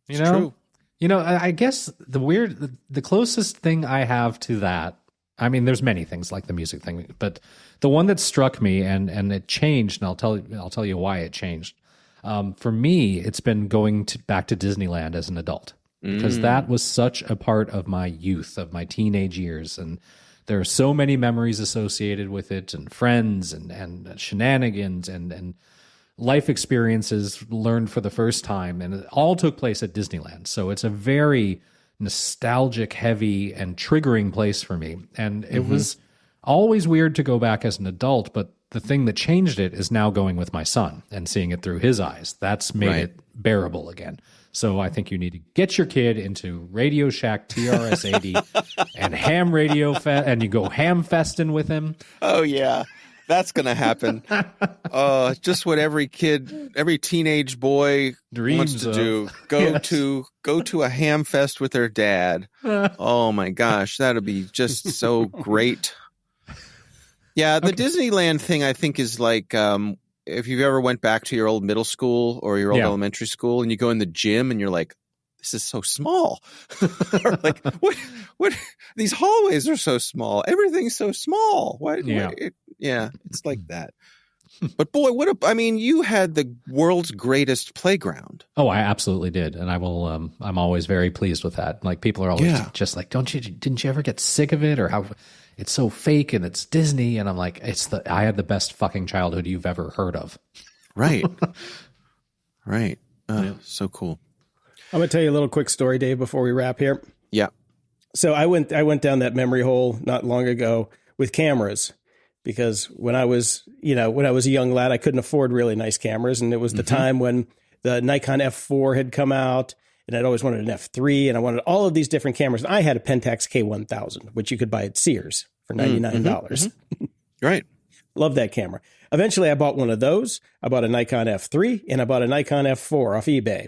True. I guess the closest thing I have to that, I mean, there's many things like the music thing, but the one that struck me and it changed, and I'll tell you why it changed. For me, it's been going back to Disneyland as an adult, because that was such a part of my youth, of my teenage years, and there are so many memories associated with it, and friends and shenanigans and life experiences learned for the first time, and it all took place at Disneyland. So it's a very nostalgic, heavy, and triggering place for me. And it was always weird to go back as an adult, but the thing that changed it is now going with my son and seeing it through his eyes. That's made it bearable again. So I think you need to get your kid into Radio Shack TRS-80 and ham radio and you go HamFesting with him. Oh yeah, that's gonna happen. Just what every teenage boy Dreams wants to do. Go to a HamFest with their dad. Oh my gosh, that'd be just so great. Yeah, the Disneyland thing I think is like if you've ever went back to your old middle school or your old elementary school and you go in the gym and you're like, this is so small. Or like, what? These hallways are so small. Everything's so small. It's like that. But boy, you had the world's greatest playground. Oh, I absolutely did. And I'm always very pleased with that. Like people are always just like, didn't you ever get sick of it? Or how it's so fake and it's Disney. And I'm like, I had the best fucking childhood you've ever heard of. Right. Right. So cool. I'm going to tell you a little quick story, Dave, before we wrap here. Yeah. So I went down that memory hole not long ago with cameras, because when I was a young lad, I couldn't afford really nice cameras. And it was the time when the Nikon F4 had come out, and I'd always wanted an F3, and I wanted all of these different cameras. And I had a Pentax K1000, which you could buy at Sears for $99. Right. Love that camera. Eventually I bought one of those. I bought a Nikon F3 and I bought a Nikon F4 off eBay.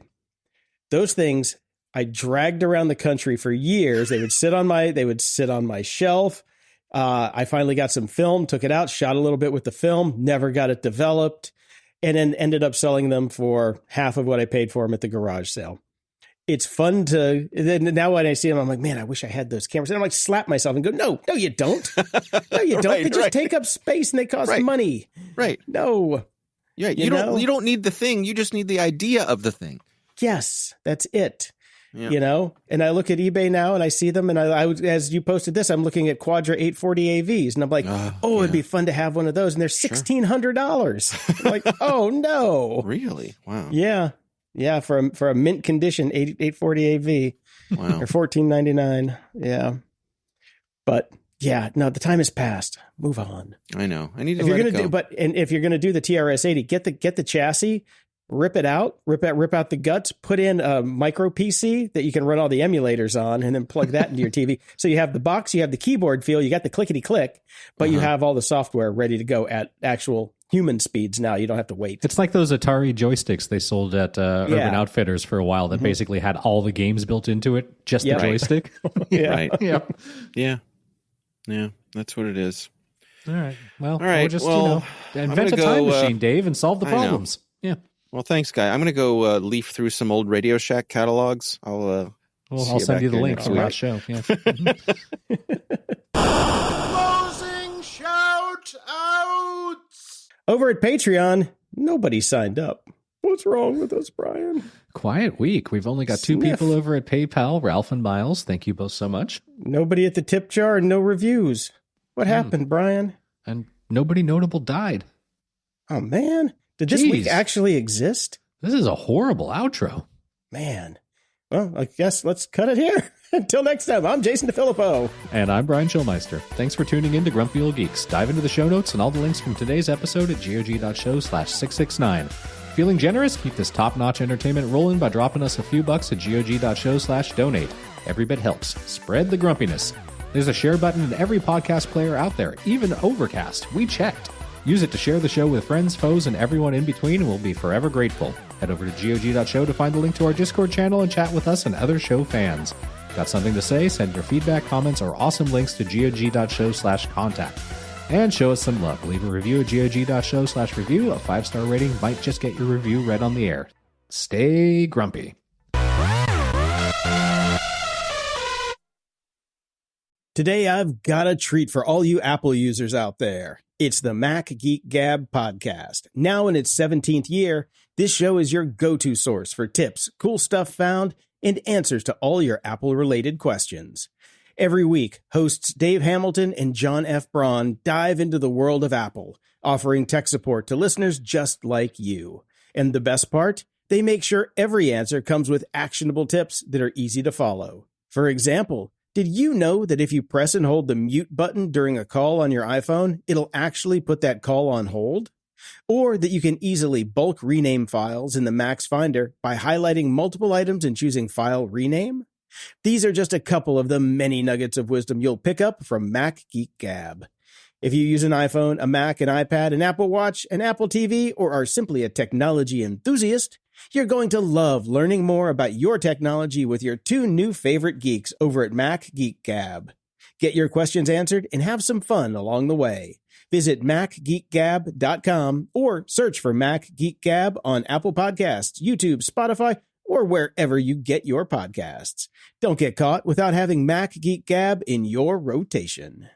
Those things I dragged around the country for years. They would sit on my shelf. I finally got some film, took it out, shot a little bit with the film, never got it developed, and then ended up selling them for half of what I paid for them at the garage sale. It's fun now when I see them, I'm like, man, I wish I had those cameras. And I'm like, slap myself and go, no, you don't. No, you don't. They just take up space and they cost money. Right. No. Yeah. You don't need the thing. You just need the idea of the thing. Yes, that's it. Yeah. And I look at eBay now and I see them, and I as you posted this, I'm looking at Quadra 840 AVs, and I'm like, it'd be fun to have one of those, and they're $1,600. I'm like, oh no, really? Wow. Yeah, for a mint condition 840 AV, wow, or $1,499. Yeah, but yeah, no, the time has passed. Move on. I know. I need to. If you're gonna do the TRS-80, get the chassis. Rip it out, rip out the guts, put in a micro PC that you can run all the emulators on, and then plug that into your TV. So you have the box, you have the keyboard feel, you got the clickety click, but you have all the software ready to go at actual human speeds now. You don't have to wait. It's like those Atari joysticks they sold at Urban Outfitters for a while that basically had all the games built into it, just the joystick. Right. Yeah. Yeah. That's what it is. All right. Well, we'll just, invent a time machine, Dave, and solve the problems. Yeah. Well, thanks, Guy. I'm going to go leaf through some old Radio Shack catalogs. I'll send you the link for that show. Yeah. Closing shout outs. Over at Patreon, nobody signed up. What's wrong with us, Brian? Quiet week. We've only got two people over at PayPal, Ralph and Miles. Thank you both so much. Nobody at the tip jar and no reviews. What happened, Brian? And nobody notable died. Oh, man. Did this week actually exist? This is a horrible outro. Man. Well, I guess let's cut it here. Until next time, I'm Jason DeFilippo. And I'm Brian Schulmeister. Thanks for tuning in to Grumpy Old Geeks. Dive into the show notes and all the links from today's episode at gog.show/669. Feeling generous? Keep this top-notch entertainment rolling by dropping us a few bucks at gog.show/donate. Every bit helps. Spread the grumpiness. There's a share button in every podcast player out there, even Overcast. We checked. Use it to share the show with friends, foes, and everyone in between, and we'll be forever grateful. Head over to gog.show to find the link to our Discord channel and chat with us and other show fans. Got something to say? Send your feedback, comments, or awesome links to gog.show/contact. And show us some love. Leave a review at gog.show/review. A 5-star rating might just get your review read on the air. Stay grumpy. Today, I've got a treat for all you Apple users out there. It's the Mac Geek Gab podcast. Now in its 17th year, this show is your go-to source for tips, cool stuff found, and answers to all your Apple-related questions. Every week, hosts Dave Hamilton and John F. Braun dive into the world of Apple, offering tech support to listeners just like you. And the best part? They make sure every answer comes with actionable tips that are easy to follow. For example, did you know that if you press and hold the mute button during a call on your iPhone, it'll actually put that call on hold? Or that you can easily bulk rename files in the Mac's Finder by highlighting multiple items and choosing File Rename? These are just a couple of the many nuggets of wisdom you'll pick up from Mac Geek Gab. If you use an iPhone, a Mac, an iPad, an Apple Watch, an Apple TV, or are simply a technology enthusiast, you're going to love learning more about your technology with your two new favorite geeks over at Mac Geek Gab. Get your questions answered and have some fun along the way. Visit MacGeekGab.com or search for Mac Geek Gab on Apple Podcasts, YouTube, Spotify, or wherever you get your podcasts. Don't get caught without having Mac Geek Gab in your rotation.